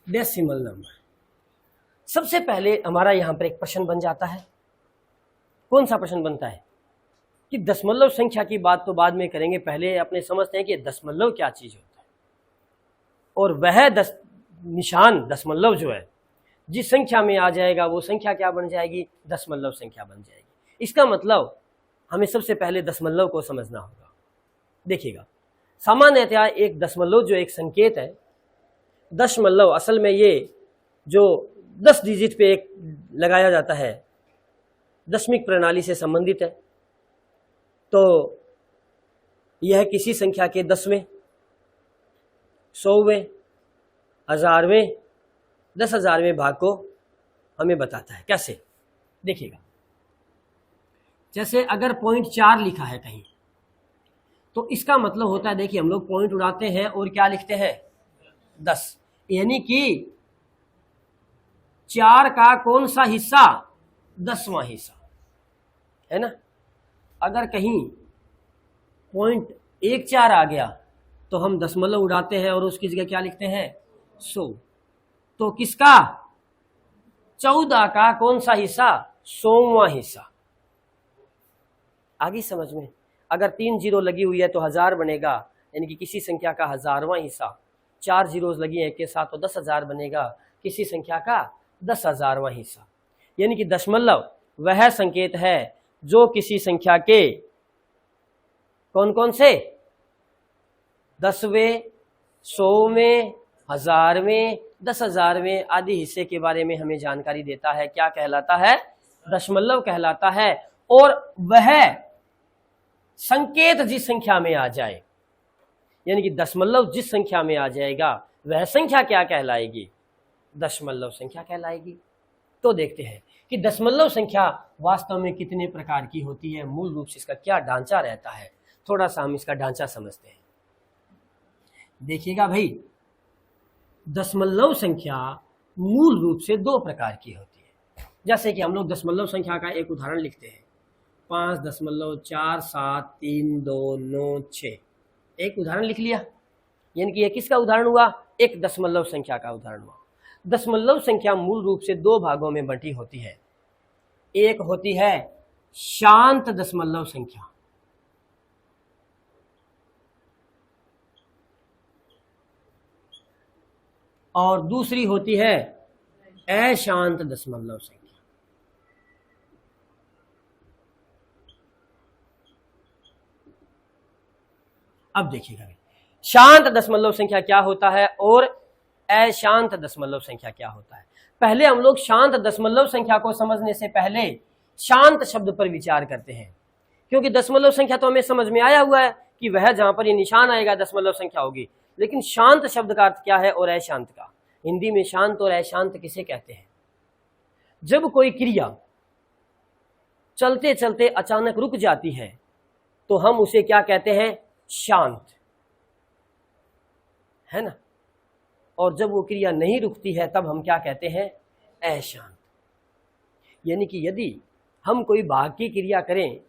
Decimal number. सबसे पहले हमारा यहां पर एक प्रश्न बन जाता है। कौन सा प्रश्न बनता है? कि दशमलव संख्या की बात तो बाद में करेंगे, पहले अपने समझते हैं कि दशमलव क्या चीज होता है। और वह निशान दशमलव जो है जिस संख्या में आ जाएगा वो संख्या क्या बन जाएगी? दशमलव संख्या बन जाएगी। इसका मतलब हमें सबसे पहले दशमलव को समझना होगा। देखिएगा सामान्यतः एक दशमलव जो एक संकेत है, दशमलव असल में ये जो 10 डिजिट पे एक लगाया जाता है, दशमिक प्रणाली से संबंधित है। तो यह किसी संख्या के 10वें, 100वें, 1000वें, 10,000वें भाग को हमें बताता है। कैसे? देखिएगा, जैसे अगर 0.4 लिखा है कहीं, तो इसका मतलब होता है, देखिए हम लोग पॉइंट उड़ाते हैं और क्या लिखते हैं? 10, यानी कि 4 का कौन सा हिस्सा? 10वां हिस्सा, है ना। अगर कहीं 0.14 आ गया तो हम दशमलव उड़ाते हैं और उसकी जगह क्या लिखते हैं? 100। तो किसका? 14 का कौन सा हिस्सा? 100वां हिस्सा। आगे समझ में? अगर 3 जीरो लगी हुई है तो 1000 बनेगा, यानी कि किसी संख्या का 1000वां हिस्सा। 4 जीरोस लगी है के साथ तो 10,000 बनेगा, किसी संख्या का 10,000वां हिस्सा। यानी कि दशमलव वह संकेत है जो किसी संख्या के कौन कौन से? 10वें, 100वें, 1000वें, 10,000वें आदि हिस्से के बारे में हमें जानकारी देता है। क्या कहलाता है? दशमलव कहलाता है। और वह संकेत जिस संख्या में आ जाए, यानी कि दशमलव जिस संख्या में आ जाएगा वह संख्या क्या कहलाएगी? दशमलव संख्या कहलाएगी। तो देखते हैं कि दशमलव संख्या वास्तव में कितने प्रकार की होती है, मूल रूप से इसका क्या ढांचा रहता है। थोड़ा सा हम इसका ढांचा समझते हैं। देखिएगा भाई, दशमलव संख्या मूल रूप से 2 प्रकार की होती है। जैसे कि हम लोग दशमलव संख्या का एक उदाहरण लिखते हैं, 5.473296। एक उदाहरण लिख लिया, यानी कि ये किसका उदाहरण हुआ? एक दशमलव संख्या का उदाहरण हुआ। दशमलव संख्या मूल रूप से 2 भागों में बंटी होती है। एक होती है शांत दशमलव संख्या, और दूसरी होती है अशांत दशमलव संख्या। अब देखिएगा शांत दशमलव संख्या क्या होता है और अशांत दशमलव संख्या क्या होता है। पहले हम लोग शांत दशमलव संख्या को समझने से पहले शांत शब्द पर विचार करते हैं, क्योंकि दशमलव संख्या तो हमें समझ में आया हुआ है कि वह जहां पर ये निशान आएगा दशमलव संख्या होगी, लेकिन शांत शब्द का अर्थ क्या है और अशांत का? हिंदी में शांत और अशांत किसे कहते हैं? जब कोई क्रिया चलते चलते अचानक रुक जाती है तो हम उसे क्या कहते हैं? शांत, है ना। और जब वो क्रिया नहीं रुकती है तब हम क्या कहते हैं? अशांत। यानी कि यदि हम कोई भाग की क्रिया करें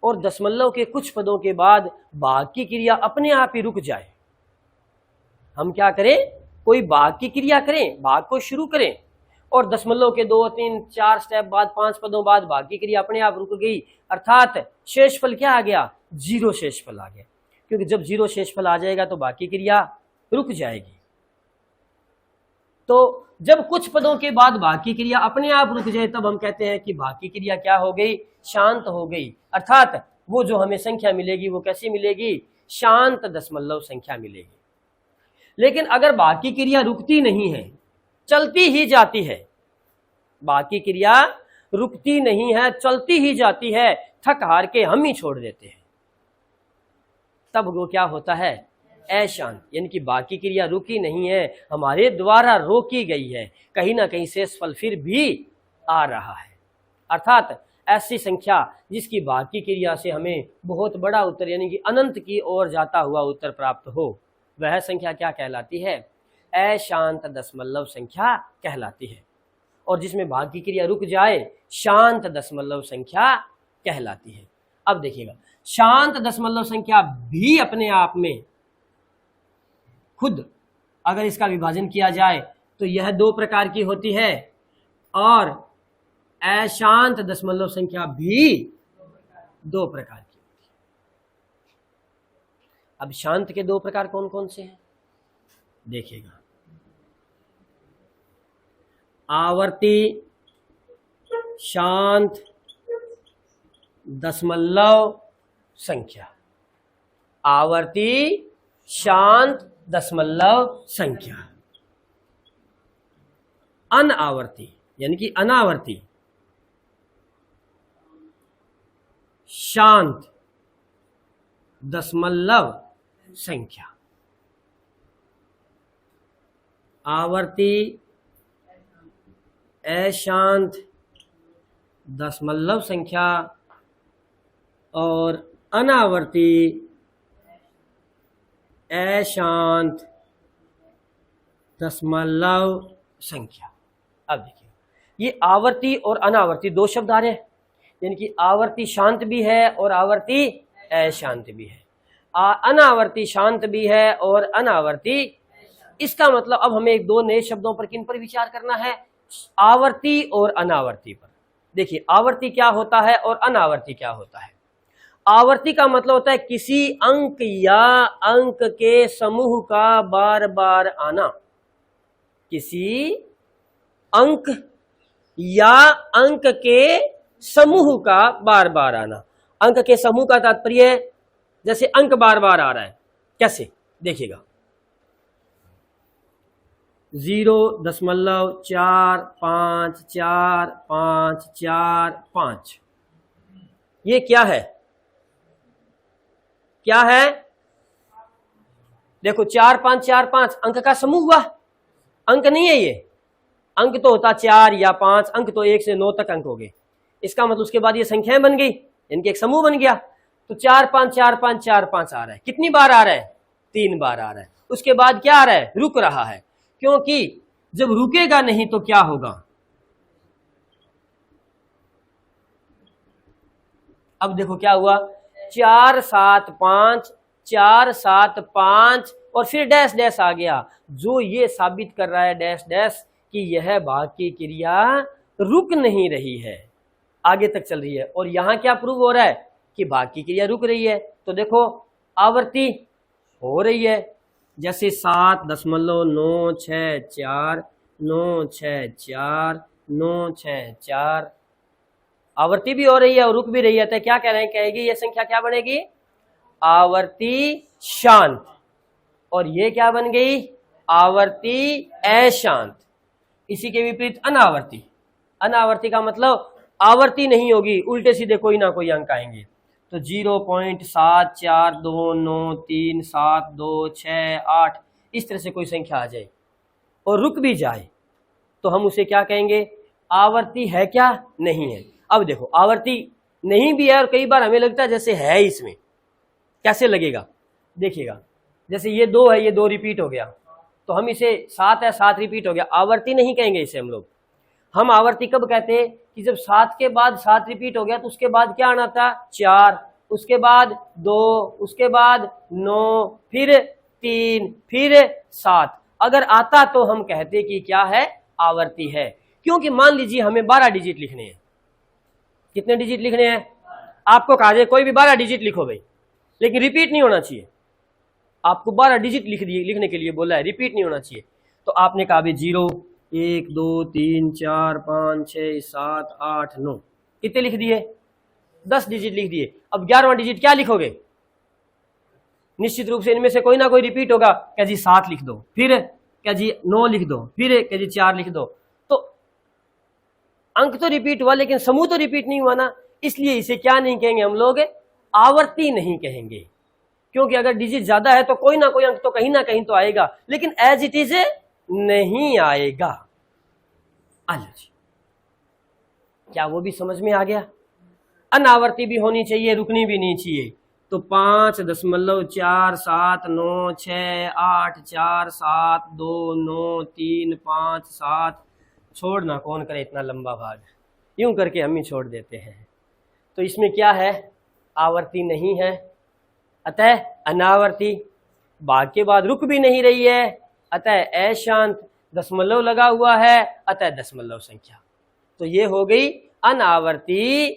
और दशमलव के कुछ पदों के बाद भाग की क्रिया अपने आप ही रुक जाए, हम क्या करें? कोई भाग की क्रिया करें, भाग को शुरू करें और दशमलव के 2, 3, 4 स्टेप बाद 5 पदों बाद भाग की क्रिया अपने आप रुक गई, अर्थात शेषफल क्या आ गया? 0 शेषफल आ गया। क्योंकि जब 0 शेषफल आ जाएगा तो बाकी क्रिया रुक जाएगी। तो जब कुछ पदों के बाद बाकी क्रिया अपने आप रुक जाए तब हम कहते हैं कि बाकी क्रिया क्या हो गई? शांत हो गई। अर्थात वो जो हमें संख्या मिलेगी वो कैसी मिलेगी? शांत दशमलव संख्या मिलेगी। लेकिन अगर बाकी क्रिया रुकती नहीं है, चलती ही जाती है, बाकी क्रिया रुकती नहीं है, चलती ही जाती है, थक हार के हम ही छोड़ देते हैं, तब वो क्या होता है? अशांत। यानी कि बाकी क्रिया रुकी नहीं है, हमारे द्वारा रोकी गई है, कहीं ना कहीं शेषफल फिर भी आ रहा है। अर्थात ऐसी संख्या जिसकी बाकी क्रिया से हमें बहुत बड़ा उत्तर यानी कि अनंत की ओर जाता हुआ उत्तर प्राप्त हो, वह संख्या क्या कहलाती है? अशांत दशमलव संख्या कहलाती है। और जिसमें भाग की क्रिया रुक जाए शांत दशमलव संख्या कहलाती है। अब देखिएगा, शांत दशमलव संख्या भी अपने आप में खुद अगर इसका विभाजन किया जाए तो यह 2 प्रकार की होती है और अशांत दशमलव संख्या भी 2 प्रकार की होती है। अब शांत के 2 प्रकार कौन कौन से हैं? देखिएगा, आवर्ती शांत दशमलव संख्या, आवर्ती शांत दशमलव संख्या। अनावर्ती यानी कि अनावर्ती शांत दशमलव संख्या। आवर्ती अशांत दशमलव संख्या और अनावर्ती अशांत दशमलव संख्या। अब देखिए, ये आवर्ती और अनावर्ती दो शब्द आ रहे हैं, यानी कि आवर्ती शांत भी है और आवर्ती अशांत भी है, अनावर्ती शांत भी है और अनावर्ती। इसका मतलब अब हमें एक दो नए शब्दों पर किन पर विचार करना है, आवर्ती और अनावर्ती पर। देखिए, आवर्ती क्या होता है और अनावर्ती क्या होता है। आवर्ती का मतलब होता है किसी अंक या अंक के समूह का बार बार आना, किसी अंक या अंक के समूह का बार बार आना। अंक के समूह का तात्पर्य जैसे अंक बार बार आ रहा है, कैसे देखिएगा, 0.454545, ये क्या है, क्या है, देखो 4545 अंक का समूह हुआ, अंक नहीं है ये, अंक तो होता 4 या 5, अंक तो 1 से 9 तक अंक हो गए। इसका मतलब उसके बाद ये संख्याएं बन गई, इनके एक समूह बन गया। तो 454545 आ रहा है, कितनी बार आ रहा है, 3 बार आ रहा है। उसके बाद क्या आ रहा है, रुक रहा है, क्योंकि जब रुकेगा नहीं तो क्या होगा। अब देखो क्या हुआ, 475 475 और फिर डैश डैश आ गया, जो ये साबित कर रहा है डैश डैश कि यह भाग की क्रिया रुक नहीं रही है, आगे तक चल रही है। और यहां क्या प्रूव हो रहा है कि भाग की क्रिया रुक रही है। तो देखो आवर्ती हो रही है, जैसे 7.964 964 964, आवर्ती भी हो रही है और रुक भी रही है। तो क्या कह रहे हैं, कहेगी ये संख्या क्या बनेगी, आवर्ती शांत, और ये क्या बन गई, आवर्ती अशांत। इसी के विपरीत अनावर्ती, अनावर्ती का मतलब आवर्ती नहीं होगी, उल्टे सीधे कोई ना कोई अंक आएंगे। तो 0.74293726 इस तरह से कोई संख्या आ जाए और रुक भी जाए तो हम उसे क्या कहेंगे, आवर्ती है क्या, नहीं है। अब देखो आवर्ती नहीं भी है और कई बार हमें लगता है जैसे है, इसमें कैसे लगेगा, देखिएगा, जैसे ये 2 है, ये 2 रिपीट हो गया, तो हम इसे 7 है, 7 रिपीट हो गया, आवर्ती नहीं कहेंगे इसे हम लोग। हम आवर्ती कब कहते हैं कि जब 7 के बाद 7 रिपीट हो गया तो उसके बाद क्या आना था, 4, उसके बाद 2, उसके बाद 9, फिर 3, फिर 7। अगर आता तो हम कहते कि क्या है, आवर्ती है। क्योंकि मान लीजिए हमें 12 डिजिट लिखने हैं, कितने डिजिट लिखने हैं, आपको कहा जाए कोई भी 12 डिजिट लिखो भाई, लेकिन रिपीट नहीं होना चाहिए। आपको 12 डिजिट लिखने के लिए बोला है, रिपीट नहीं होना चाहिए। तो आपने कहा भाई 0 1 2 3 4 5 6 7 8 9, कितने लिख दिए, 10 डिजिट लिख दिए। अब 11वां डिजिट क्या लिखोगे, निश्चित रूप से इनमें से कोई ना कोई रिपीट होगा, क्या जी 7 लिख दो, फिर क्या जी 9 लिख दो, फिर क्या जी 4 लिख दो। तो अंक तो रिपीट हुआ लेकिन समूह तो रिपीट नहीं हुआ ना, इसलिए इसे क्या नहीं कहेंगे हम लोग, आवर्ती नहीं कहेंगे। क्योंकि अगर डिजिट ज्यादा है तो कोई ना कोई अंक तो कहीं ना कहीं तो आएगा, लेकिन एज इट इज नहीं आएगा। आलो जी, क्या वो भी समझ में आ गया। अनावर्ती भी होनी चाहिए, रुकनी भी नहीं चाहिए। तो 5.47684472935 छोड़ना कौन करे इतना लंबा भाग, यूं करके हम ही छोड़ देते हैं। तो इसमें क्या है, आवर्ती नहीं है, अतः अनावर्ती। भाग के बाद रुक भी नहीं रही है, अतः अशांत। दशमलव लगा हुआ है, अतः दशमलव संख्या। तो ये हो गई अनावर्ती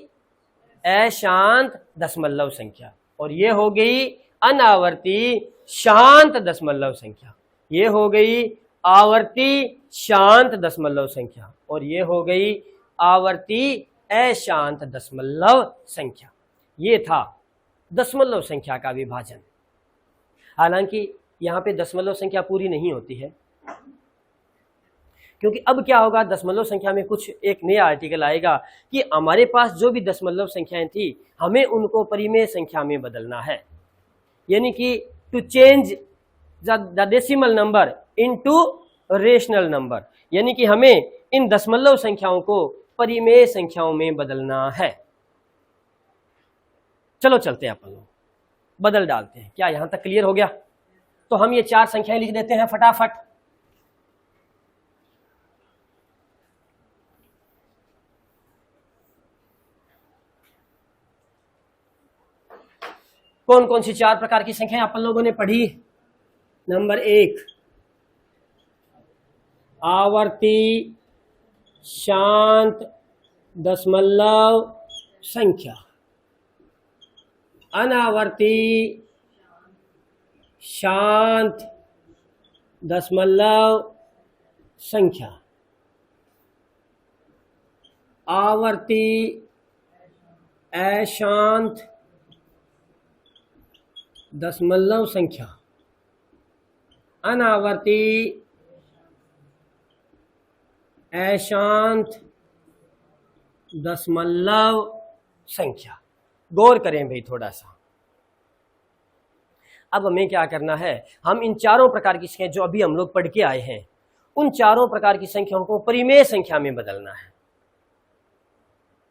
अशांत दशमलव संख्या, और ये हो गई अनावर्ती शांत दशमलव संख्या। ये हो गई आवर्ती शांत दशमलव संख्या, और ये हो गई आवर्ती अशांत दशमलव संख्या। ये था दशमलव संख्या का विभाजन। हालांकि यहाँ पे दशमलव संख्या पूरी नहीं होती है, क्योंकि अब क्या होगा, दशमलव संख्या में कुछ एक नया आर्टिकल आएगा कि हमारे पास जो भी दशमलव संख्याएं थी हमें उनको परिमेय संख्या में बदलना है, यानी कि to change the decimal number into rational number, यानी कि हमें इन दशमलव संख्याओं को परिमेय संख्याओं में बदलना है। चलो चलते हैं, अपन लोग बदल डालते हैं। क्या यहां तक क्लियर हो गया? तो हम ये 4 संख्याएं लिख देते हैं फटाफट। कौन कौन सी 4 प्रकार की संख्याएं अपन लोगों ने पढ़ी? नंबर 1 आवर्ती शांत दशमलव संख्या, अनावर्ती शांत दशमलव संख्या, आवर्ती अशांत दशमलव संख्या, अनावर्ती अशांत दशमलव संख्या। गौर करें भाई थोड़ा सा। अब हमें क्या करना है, हम इन 4 प्रकार की संख्या जो अभी हम लोग पढ़ के आए हैं उन 4 प्रकार की संख्याओं को परिमेय संख्या में बदलना है,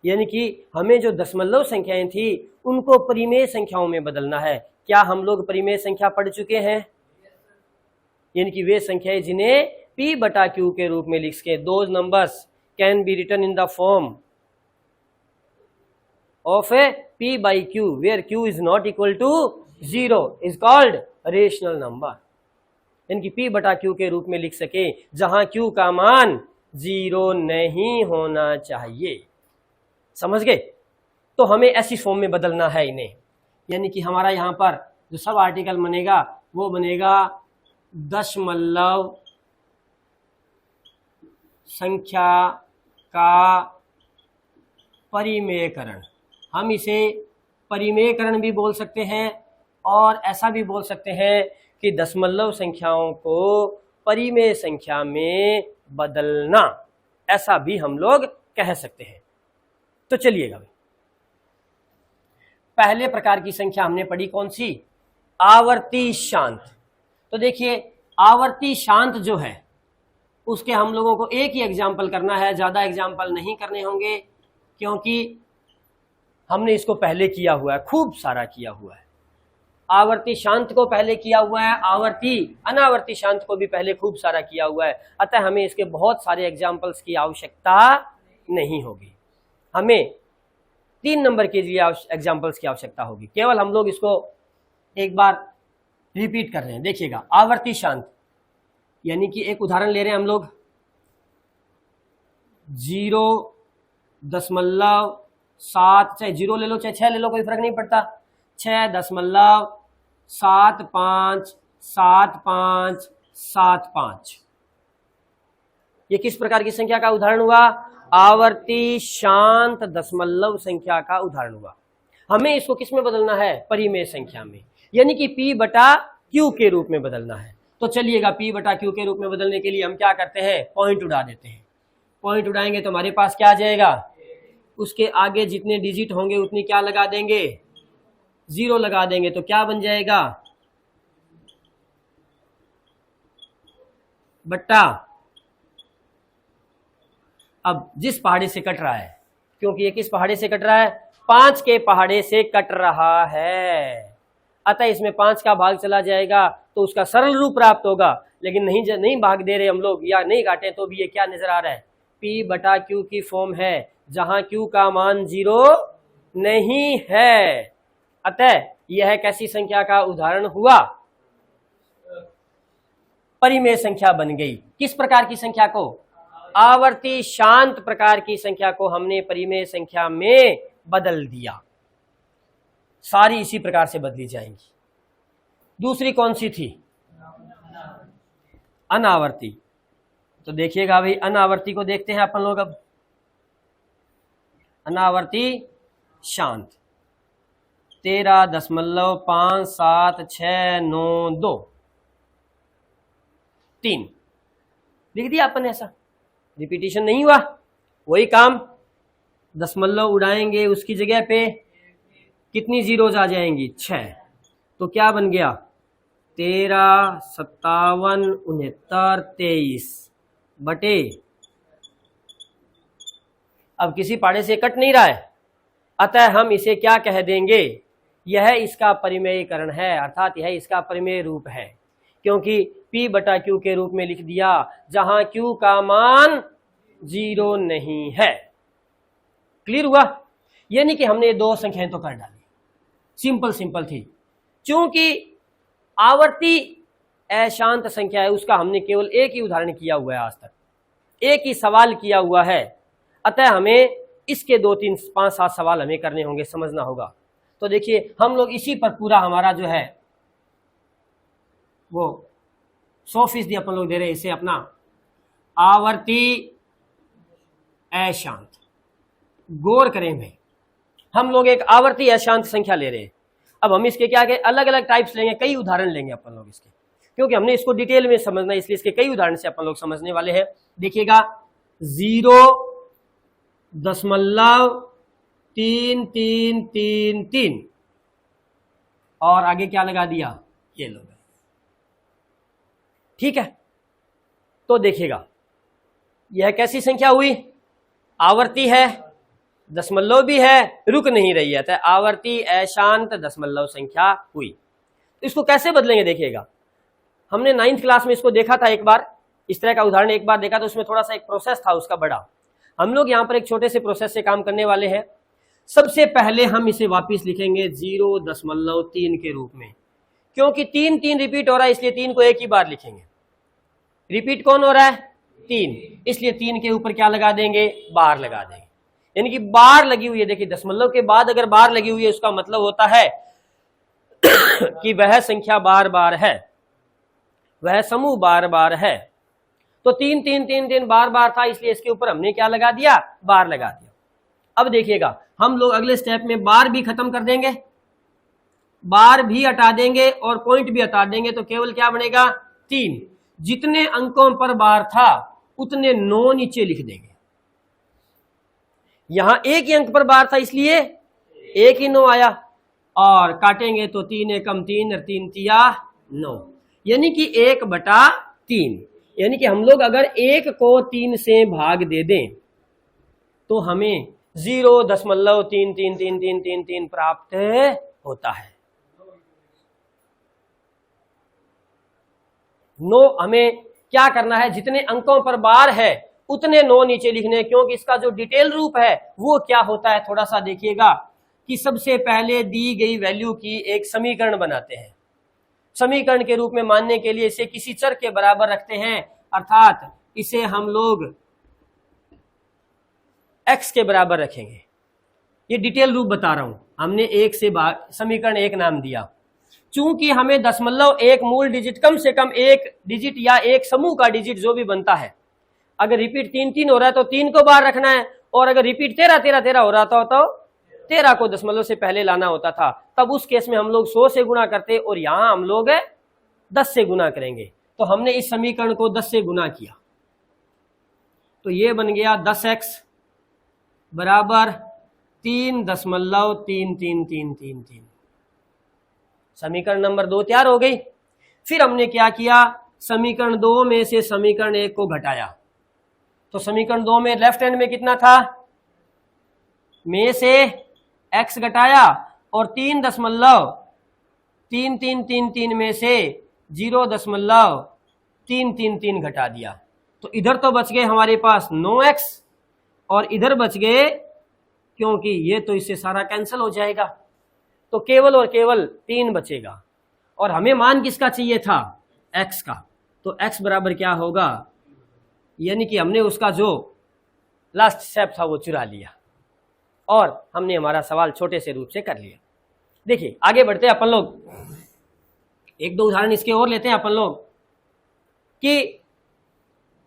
यानी कि हमें जो दशमलव संख्याएं थी उनको परिमेय संख्याओं में बदलना है। क्या हम लोग परिमेय संख्या पढ़ चुके हैं? यानी कि वे संख्याएं जिन्हें P बटा Q के रूप में लिख सके। Those numbers can be written in the form of a P by Q where Q is not equal to 0 is called rational number, यानी कि P बटा Q के रूप में लिख सके जहां Q का मान 0 नहीं होना चाहिए। समझ गए? तो हमें ऐसी फॉर्म में बदलना है इन्हें, यानी कि हमारा यहां पर जो सब आर्टिकल बनेगा वो बनेगा दशमलव संख्या का परिमेयकरण। हम इसे परिमेयकरण भी बोल सकते हैं और ऐसा भी बोल सकते हैं कि दशमलव संख्याओं को परिमेय संख्या में बदलना, ऐसा भी हम लोग कह सकते हैं। तो चलिएगा, पहले प्रकार की संख्या हमने पढ़ी कौन सी? आवर्ती शांत। तो देखिए आवर्ती शांत जो है उसके हम लोगों को एक ही एग्जाम्पल करना है, ज्यादा एग्जाम्पल नहीं करने होंगे क्योंकि हमने इसको पहले किया हुआ है, खूब सारा किया हुआ है। आवर्ती शांत को पहले किया हुआ है, आवर्ती अनावर्ती शांत को भी पहले खूब सारा किया हुआ है, अतः हमें इसके बहुत सारे एग्जाम्पल्स की आवश्यकता नहीं होगी। हमें 3 नंबर के लिए एग्जाम्पल्स की आवश्यकता होगी। केवल हम लोग इसको एक बार रिपीट कर रहे हैं। देखिएगा आवर्ती शांत, यानी कि एक उदाहरण ले रहे हैं हम लोग 0.7, चाहे 0 ले लो चाहे 6 ले लो, कोई फर्क नहीं पड़ता, 6.757575। ये किस प्रकार की संख्या का उदाहरण हुआ? आवर्ती शांत दशमलव संख्या का उदाहरण हुआ। हमें इसको किस में बदलना है? परिमेय संख्या में, यानी कि P बटा Q के रूप में बदलना है। तो चलिएगा P बटा Q के रूप में बदलने के लिए हम क्या करते हैं? पॉइंट उड़ा देते हैं। पॉइंट उड़ाएंगे तो हमारे पास क्या आ जाएगा? उसके आगे जितने डिजिट होंगे उतनी क्या लगा देंगे? 0 लगा देंगे। तो क्या बन जाएगा? बट्टा, अब जिस पहाड़े से कट रहा है, क्योंकि ये किस पहाड़े से कट रहा है? 5 के पहाड़े से कट रहा है, अतः इसमें 5 का भाग चला जाएगा तो उसका सरल रूप प्राप्त होगा। लेकिन नहीं भाग दे रहे हम लोग या नहीं काटे तो भी ये क्या नजर आ रहा है? P बटा Q की फॉर्म है जहां Q का मान 0 नहीं है, अतः यह कैसी संख्या का उदाहरण हुआ? परिमेय संख्या बन गई। किस प्रकार की संख्या को? आवर्ती शांत प्रकार की संख्या को हमने परिमेय संख्या में बदल दिया। सारी इसी प्रकार से बदली जाएंगी। दूसरी कौन सी थी? अनावर्ती। तो देखिएगा भाई, अनावर्ती को देखते हैं अपन लोग। अब अनावर्ती शांत 13.57692 3 लिख दिया अपन ऐसा। रिपीटिशन नहीं हुआ, वही काम, दशमलव उड़ाएंगे, उसकी जगह पे कितनी जीरोज आ जाएंगी, 6। तो क्या बन गया, 13, 57, 69, 23 बटे, अब किसी पाड़े से कट नहीं रहा है, अतः हम इसे क्या कह देंगे, यह इसका परिमेयीकरण है, अर्थात यह इसका परिमेय रूप है, क्योंकि P बटा Q के रूप में लिख दिया जहां Q का मान 0 नहीं है। क्लियर हुआ? यानी कि हमने दो संख्याएं तो कर डाली, सिंपल थी। चूंकि आवर्ती अशांत संख्या है, उसका हमने केवल एक ही उदाहरण किया हुआ है, आज तक एक ही सवाल किया हुआ है, अतः हमें इसके 2, 3, 5, 7 सवाल हमें करने होंगे, समझना होगा। तो देखिए हम लोग इसी पर पूरा हमारा जो है वो 100% अपन लोग दे रहे हैं इसे अपना आवर्ती अशांत। गौर करें भाई, हम लोग एक आवर्ती अशांत संख्या ले रहे हैं। अब हम इसके क्या अलग अलग टाइप्स लेंगे, कई उदाहरण लेंगे अपन लोग इसके, क्योंकि हमने इसको डिटेल में समझना है, इसलिए इसके कई उदाहरण से अपन लोग समझने वाले हैं। देखिएगा 0.3333 और आगे क्या लगा दिया, ये लो, ठीक है। तो देखिएगा यह कैसी संख्या हुई, आवर्ती है, दशमलव भी है, रुक नहीं रही है, तो आवर्ती अशांत दशमलव संख्या हुई। तो इसको कैसे बदलेंगे, देखिएगा हमने 9th क्लास में इसको देखा था एक बार, इस तरह का उदाहरण एक बार देखा, तो उसमें थोड़ा सा एक प्रोसेस था उसका बड़ा। हम लोग यहाँ पर एक छोटे से प्रोसेस से काम करने वाले हैं। सबसे पहले हम इसे वापिस लिखेंगे 0.3 के रूप में, क्योंकि 3 रिपीट हो रहा है, इसलिए 3 को एक ही बार लिखेंगे। रिपीट कौन हो रहा है, 3, इसलिए 3 के ऊपर क्या लगा देंगे, बार लगा देंगे। यानी कि बार लगी हुई है, देखिए दशमलव के बाद अगर बार लगी हुई है, उसका मतलब होता है कि वह संख्या बार बार है, वह समूह बार बार है। तो 3 3 3 3 बार बार था, इसलिए इसके ऊपर हमने क्या लगा दिया, बार लगा दिया। अब देखिएगा हम लोग अगले स्टेप में बार भी खत्म कर देंगे, बार भी हटा देंगे और पॉइंट भी हटा देंगे, तो केवल क्या बनेगा, 3। जितने अंकों पर बार था उतने 9 नीचे लिख देंगे। यहां एक ही अंक पर बार था, इसलिए एक ही 9 आया, और काटेंगे तो 3 एकम 3 और 3 तिया 9, यानी कि 1/3। यानी कि हम लोग अगर 1 को 3 से भाग दे दें तो हमें 0.333333 प्राप्त होता है। 9 हमें क्या करना है, जितने अंकों पर बार है उतने 9 नीचे लिखने, क्योंकि इसका जो डिटेल रूप है वो क्या होता है, थोड़ा सा देखिएगा कि सबसे पहले दी गई वैल्यू की एक समीकरण बनाते हैं। समीकरण के रूप में मानने के लिए इसे किसी चर के बराबर रखते हैं, अर्थात इसे हम लोग x के बराबर रखेंगे। ये डिटेल रूप बता रहा हूं, हमने एक से समीकरण 1 नाम दिया। चूंकि हमें दशमलव एक मूल डिजिट, कम से कम एक डिजिट या एक समूह का डिजिट जो भी बनता है, अगर रिपीट 3 3 हो रहा है तो 3 को बाहर रखना है, और अगर रिपीट 13 13 13 हो रहा था तो 13 को दशमलव से पहले लाना होता था। तब उस केस में हम लोग 100 से गुणा करते, और यहां हम लोग 10 से गुणा करेंगे। तो हमने इस समीकरण को 10 से गुणा किया, तो ये बन गया 10x बराबर 3.3333। समीकरण नंबर 2 तैयार हो गई। फिर हमने क्या किया, समीकरण 2 में से समीकरण 1 को घटाया। तो समीकरण 2 में लेफ्ट हैंड में कितना था, में से x घटाया, और 3.3333 में से 0.333 घटा दिया। तो इधर तो बच गए हमारे पास 9x, और इधर बच गए, क्योंकि ये तो इससे सारा कैंसिल हो जाएगा, तो केवल और केवल 3 बचेगा। और हमें मान किसका चाहिए था, x का। तो x बराबर क्या होगा, यानी कि हमने उसका जो लास्ट स्टेप था वो चुरा लिया, और हमने हमारा सवाल छोटे से रूप से कर लिया। देखिए आगे बढ़ते हैं अपन लोग, एक दो उदाहरण इसके और लेते हैं अपन लोग कि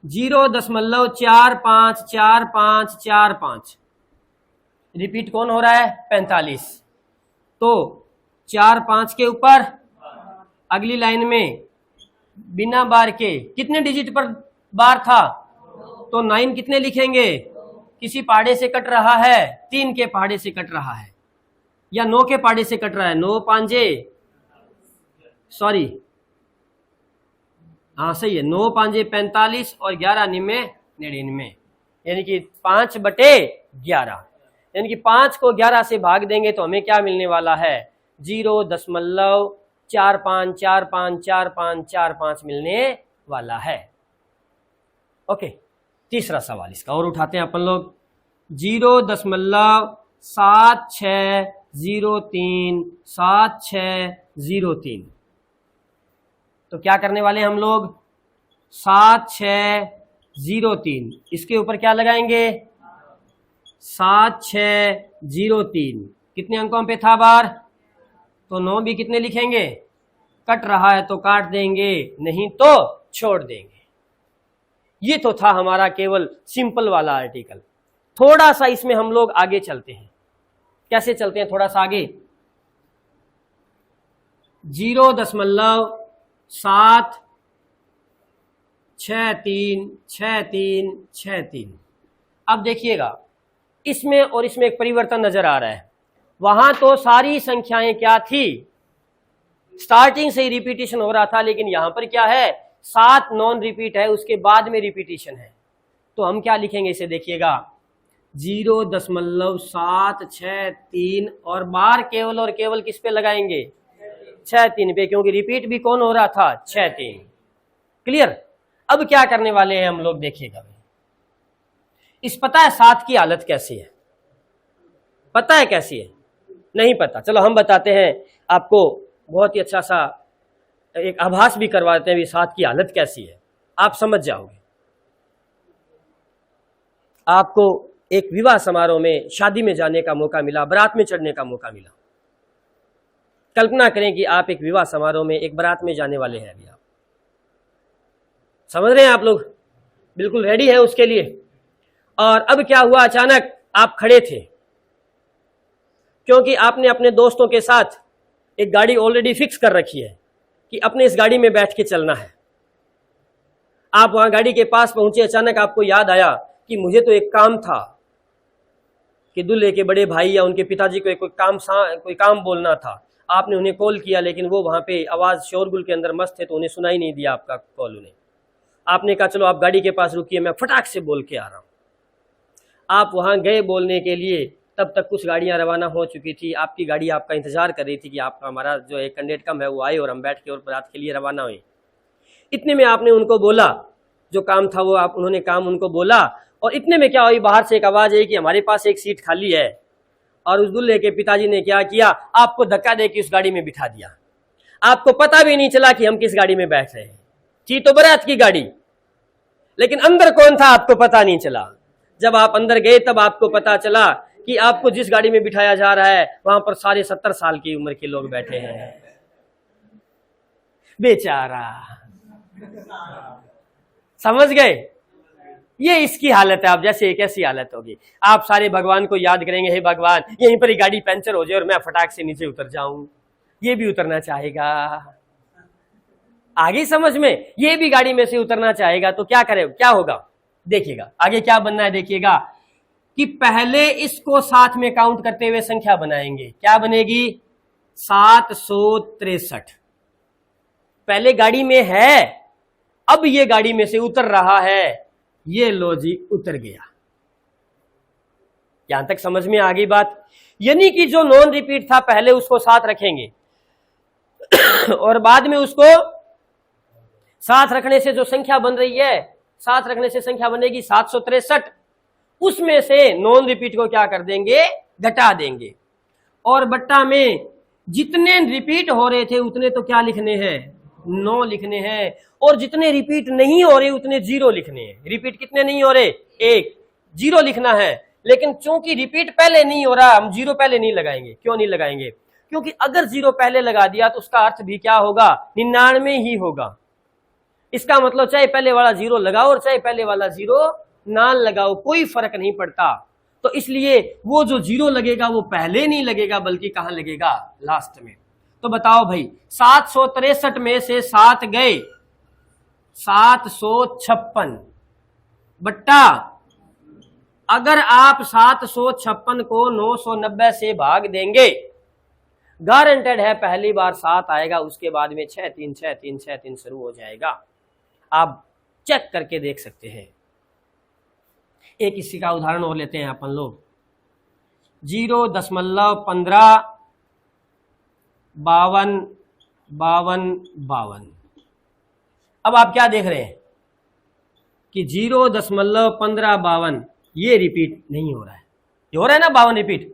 0.454545 रिपीट कौन हो रहा है, 45। तो 4 5 के ऊपर अगली लाइन में बिना बार के कितने डिजिट पर बार था, तो 9 कितने लिखेंगे? किसी पहाड़े से कट रहा है, 3 के पहाड़े से कट रहा है, या 9 के पहाड़े से कट रहा है। 9 पांजे, सॉरी हाँ सही है, 9 पांजे 45 और 11 निमे 99, यानी कि 5/11, यानी कि 5 को 11 से भाग देंगे तो हमें क्या मिलने वाला है? 0.454545 मिलने वाला है। ओके, तीसरा सवाल इसका और उठाते हैं अपन लोग। 0.7603 तो क्या करने वाले हम लोग? 7603 इसके ऊपर क्या लगाएंगे? 7603 कितने अंकों पे था बार? तो 9 भी कितने लिखेंगे? कट रहा है तो काट देंगे, नहीं तो छोड़ देंगे। ये तो था हमारा केवल सिंपल वाला आर्टिकल। थोड़ा सा इसमें हम लोग आगे चलते हैं। कैसे चलते हैं? थोड़ा सा आगे। 0.7636363। अब देखिएगा इसमें और इसमें एक परिवर्तन नजर आ रहा है। वहां तो सारी संख्याएं क्या थी? स्टार्टिंग से ही रिपीटिशन हो रहा था, लेकिन यहां पर क्या है? 7 नॉन रिपीट है, उसके बाद में रिपीटिशन है। तो हम क्या लिखेंगे इसे? देखिएगा 0.763 और बार केवल और केवल किस पे लगाएंगे? 63 पे, क्योंकि रिपीट भी कौन हो रहा था? 63। क्लियर? अब क्या करने वाले हैं हम लोग? देखिएगा इस पता है 7 की हालत कैसी है? पता है कैसी है? नहीं पता? चलो हम बताते हैं आपको, बहुत ही अच्छा सा एक आभास भी करवाते हैं भी 7 की हालत कैसी है, आप समझ जाओगे। आपको एक विवाह समारोह में, शादी में जाने का मौका मिला, बारात में चढ़ने का मौका मिला। कल्पना करें कि आप एक विवाह समारोह में एक बारात में जाने वाले हैं। अभी आप समझ रहे हैं? आप लोग बिल्कुल रेडी हैं उसके लिए। और अब क्या हुआ? अचानक आप खड़े थे, क्योंकि आपने अपने दोस्तों के साथ एक गाड़ी ऑलरेडी फिक्स कर रखी है कि अपने इस गाड़ी में बैठ के चलना है। आप वहां गाड़ी के पास पहुंचे, अचानक आपको याद आया कि मुझे तो एक काम था कि दूल्हे के बड़े भाई या उनके पिताजी को कोई काम बोलना था। आपने उन्हें कॉल किया, लेकिन वो वहां पे आवाज शोरगुल के अंदर मस्त थे, तो उन्हें सुनाई नहीं दिया आपका कॉल उन्हें। आपने कहा चलो आप गाड़ी के पास रुकिए, मैं फटाक से बोल के आ रहा हूं। आप वहां गए बोलने के लिए, तब तक कुछ गाड़ियां रवाना हो चुकी थी। आपकी गाड़ी आपका इंतजार कर रही थी कि आपका हमारा जो एक कैंडिडेट कम है वो आए और हम बैठ के और बारात के लिए रवाना हुए। इतने में आपने उनको बोला, जो काम था वो उन्होंने काम उनको बोला, और इतने में क्या हुई? बाहर से एक आवाज आई कि हमारे पास एक सीट खाली है। और उस दूल्हे के पिताजी ने क्या किया? आपको धक्का दे के उस गाड़ी में बिठा दिया। आपको पता भी नहीं चला कि हम किस गाड़ी में बैठ रहे हैं। थी तो बारात की गाड़ी, लेकिन अंदर कौन था आपको पता नहीं चला। जब आप अंदर गए तब आपको पता चला कि आपको जिस गाड़ी में बिठाया जा रहा है वहां पर सारे 70 साल की उम्र के लोग बैठे हैं। बेचारा, समझ गए? ये इसकी हालत है। अब जैसे कैसी हालत होगी? आप सारे भगवान को याद करेंगे, हे भगवान यहीं पर ही गाड़ी पंचर हो जाए और मैं फटाक से नीचे उतर जाऊं। ये भी उतरना चाहेगा, आगे समझ में? ये भी गाड़ी में से उतरना चाहेगा, तो क्या करे? क्या होगा? देखिएगा आगे क्या बनना है। देखिएगा कि पहले इसको साथ में काउंट करते हुए संख्या बनाएंगे। क्या बनेगी? 763। पहले गाड़ी में है, अब ये गाड़ी में से उतर रहा है। ये लो जी, उतर गया। यहां तक समझ में आ गई बात? यानी कि जो नॉन रिपीट था पहले उसको साथ रखेंगे और बाद में उसको साथ रखने से जो संख्या बन रही है, साथ रखने से संख्या बनेगी 763। उसमें से नॉन रिपीट को क्या कर देंगे? घटा देंगे। और बट्टा में जितने रिपीट हो रहे थे उतने तो क्या लिखने हैं? 9 लिखने हैं। और जितने रिपीट नहीं हो रहे उतने 0 लिखने हैं। रिपीट कितने नहीं हो रहे? 1, 0 लिखना है। लेकिन चूंकि रिपीट पहले नहीं हो रहा, हम 0 पहले नहीं लगाएंगे। क्यों नहीं लगाएंगे? क्योंकि अगर 0 पहले लगा दिया तो उसका अर्थ भी क्या होगा? 99 ही होगा। इसका मतलब चाहे पहले वाला 0 लगाओ और चाहे पहले वाला 0 ना लगाओ, कोई फर्क नहीं पड़ता। तो इसलिए वो जो 0 लगेगा वो पहले नहीं लगेगा, बल्कि कहां लगेगा? लास्ट में। तो बताओ भाई, 763 में से 7 गए, 756 बट्टा अगर आप 756 को 990 से भाग देंगे, गारंटेड है पहली बार 7 आएगा, उसके बाद में 6 3 6 3 6 3 शुरू हो जाएगा। आप चेक करके देख सकते हैं। एक इसी का उदाहरण और लेते हैं अपन लोग। 0.15 52 52 52। अब आप क्या देख रहे हैं कि 0.15 52 ये रिपीट नहीं हो रहा है, ये हो रहा है ना 52 रिपीट।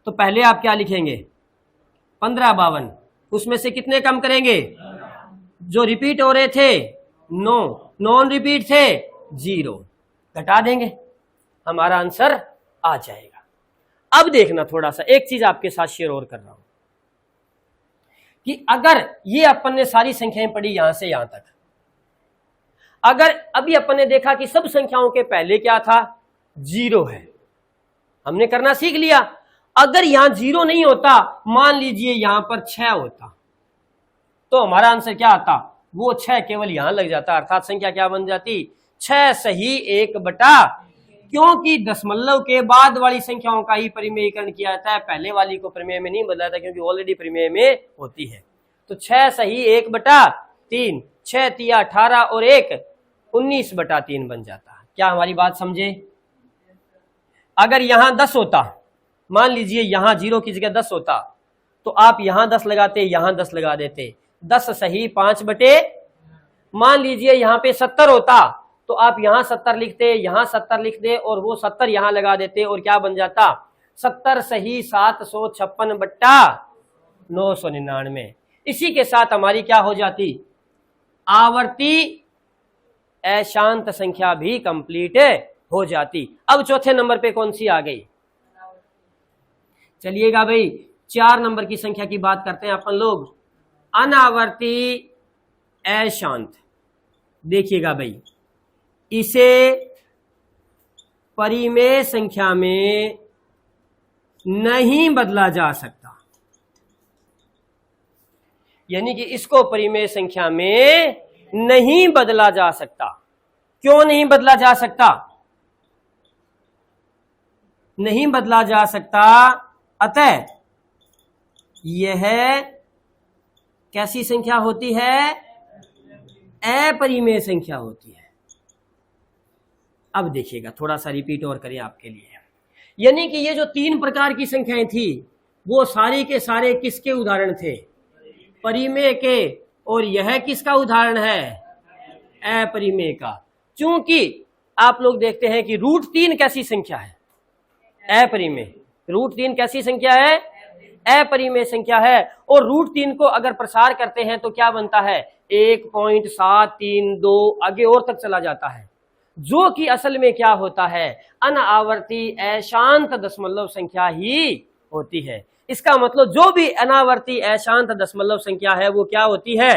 तो पहले आप क्या लिखेंगे 15 52, उसमें से कितने कम करेंगे, जो रिपीट हो रहे थे 9, नॉन रिपीट थे 0, घटा देंगे, हमारा आंसर आ जाएगा। अब देखना थोड़ा सा एक चीज आपके साथ शेयर और कर रहा हूं कि अगर ये अपन ने सारी संख्याएं पढ़ी यहां से यहां तक, अगर अभी अपन ने देखा कि सब संख्याओं के पहले क्या था 0 है, हमने करना सीख लिया। अगर यहां 0 नहीं होता, मान लीजिए यहां पर 6 होता, तो हमारा आंसर क्या आता, वो 6 केवल यहां लग जाता, अर्थात संख्या क्या बन जाती 6 सही 1 बटा, क्योंकि दशमलव के बाद वाली संख्याओं का ही परिमेयीकरण किया जाता है, पहले वाली को परिमेय में नहीं बदला था क्योंकि ऑलरेडी परिमेय में होती है। तो 6 सही 1 बटा 3, 6 तिया 18 और 1 19 बटा 3 बन जाता है। क्या हमारी बात समझे? अगर यहां 10 होता, मान लीजिए यहां 0 की जगह 10 होता, तो आप यहां 10 लगाते, यहां 10 लगा देते, 10 सही 5 बटे, मान लीजिए यहां पे 70 होता, तो आप यहां 70 लिखते, यहां 70 लिख दे और वो 70 यहां लगा देते, और क्या बन जाता 70 सही 756 बट्टा 999। इसी के साथ हमारी क्या हो जाती, आवर्ती अशांत संख्या भी कंप्लीट हो जाती। अब चौथे नंबर पे कौन सी आ गई, चलिएगा भाई 4 नंबर की संख्या की बात करते हैं अपन लोग, अनावर्ती अशांत। देखिएगा भाई, इसे परिमेय संख्या में नहीं बदला जा सकता, यानी कि इसको परिमेय संख्या में नहीं बदला जा सकता। क्यों नहीं बदला जा सकता, नहीं बदला जा सकता, अतः यह कैसी संख्या होती है, अपरिमेय संख्या होती है। अब देखिएगा थोड़ा सा रिपीट और करें आपके लिए, यानी कि ये जो 3 प्रकार की संख्याएं थी वो सारी के सारे किसके उदाहरण थे, परिमेय के, और यह किसका उदाहरण है, अपरिमेय का। चूंकि आप लोग देखते हैं कि √3 कैसी संख्या है, अपरिमेय। √3 कैसी संख्या है, अपरिमेय संख्या है, और √3 को अगर प्रसार करते हैं तो क्या बनता है 1.732, आगे और तक चला जाता है, जो कि असल में क्या होता है, अनावर्ती अशांत दशमलव संख्या ही होती है। इसका मतलब जो भी अनावर्ती अशांत दशमलव संख्या है वो क्या होती है,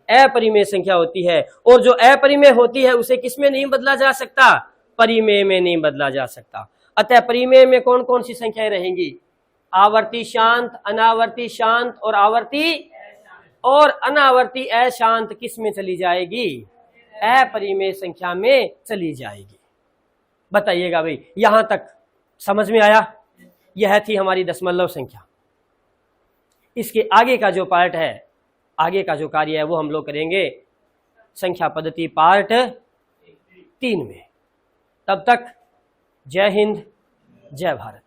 अपरिमेय संख्या होती है। और जो अपरिमेय होती है उसे किसमें नहीं बदला जा सकता, परिमेय में नहीं बदला जा सकता। अतः परिमेय में कौन कौन सी संख्याएं रहेंगी, आवर्ती शांत, अनावर्ती शांत और आवर्ती, और अनावर्ती अशांत किस में चली जाएगी, अपरिमेय संख्या में चली जाएगी। बताइएगा भाई, यहां तक समझ में आया? यह थी हमारी दशमलव संख्या। इसके आगे का जो पार्ट है, आगे का जो कार्य है वो हम लोग करेंगे संख्या पद्धति पार्ट 3 में। तब तक जय हिंद, जय भारत।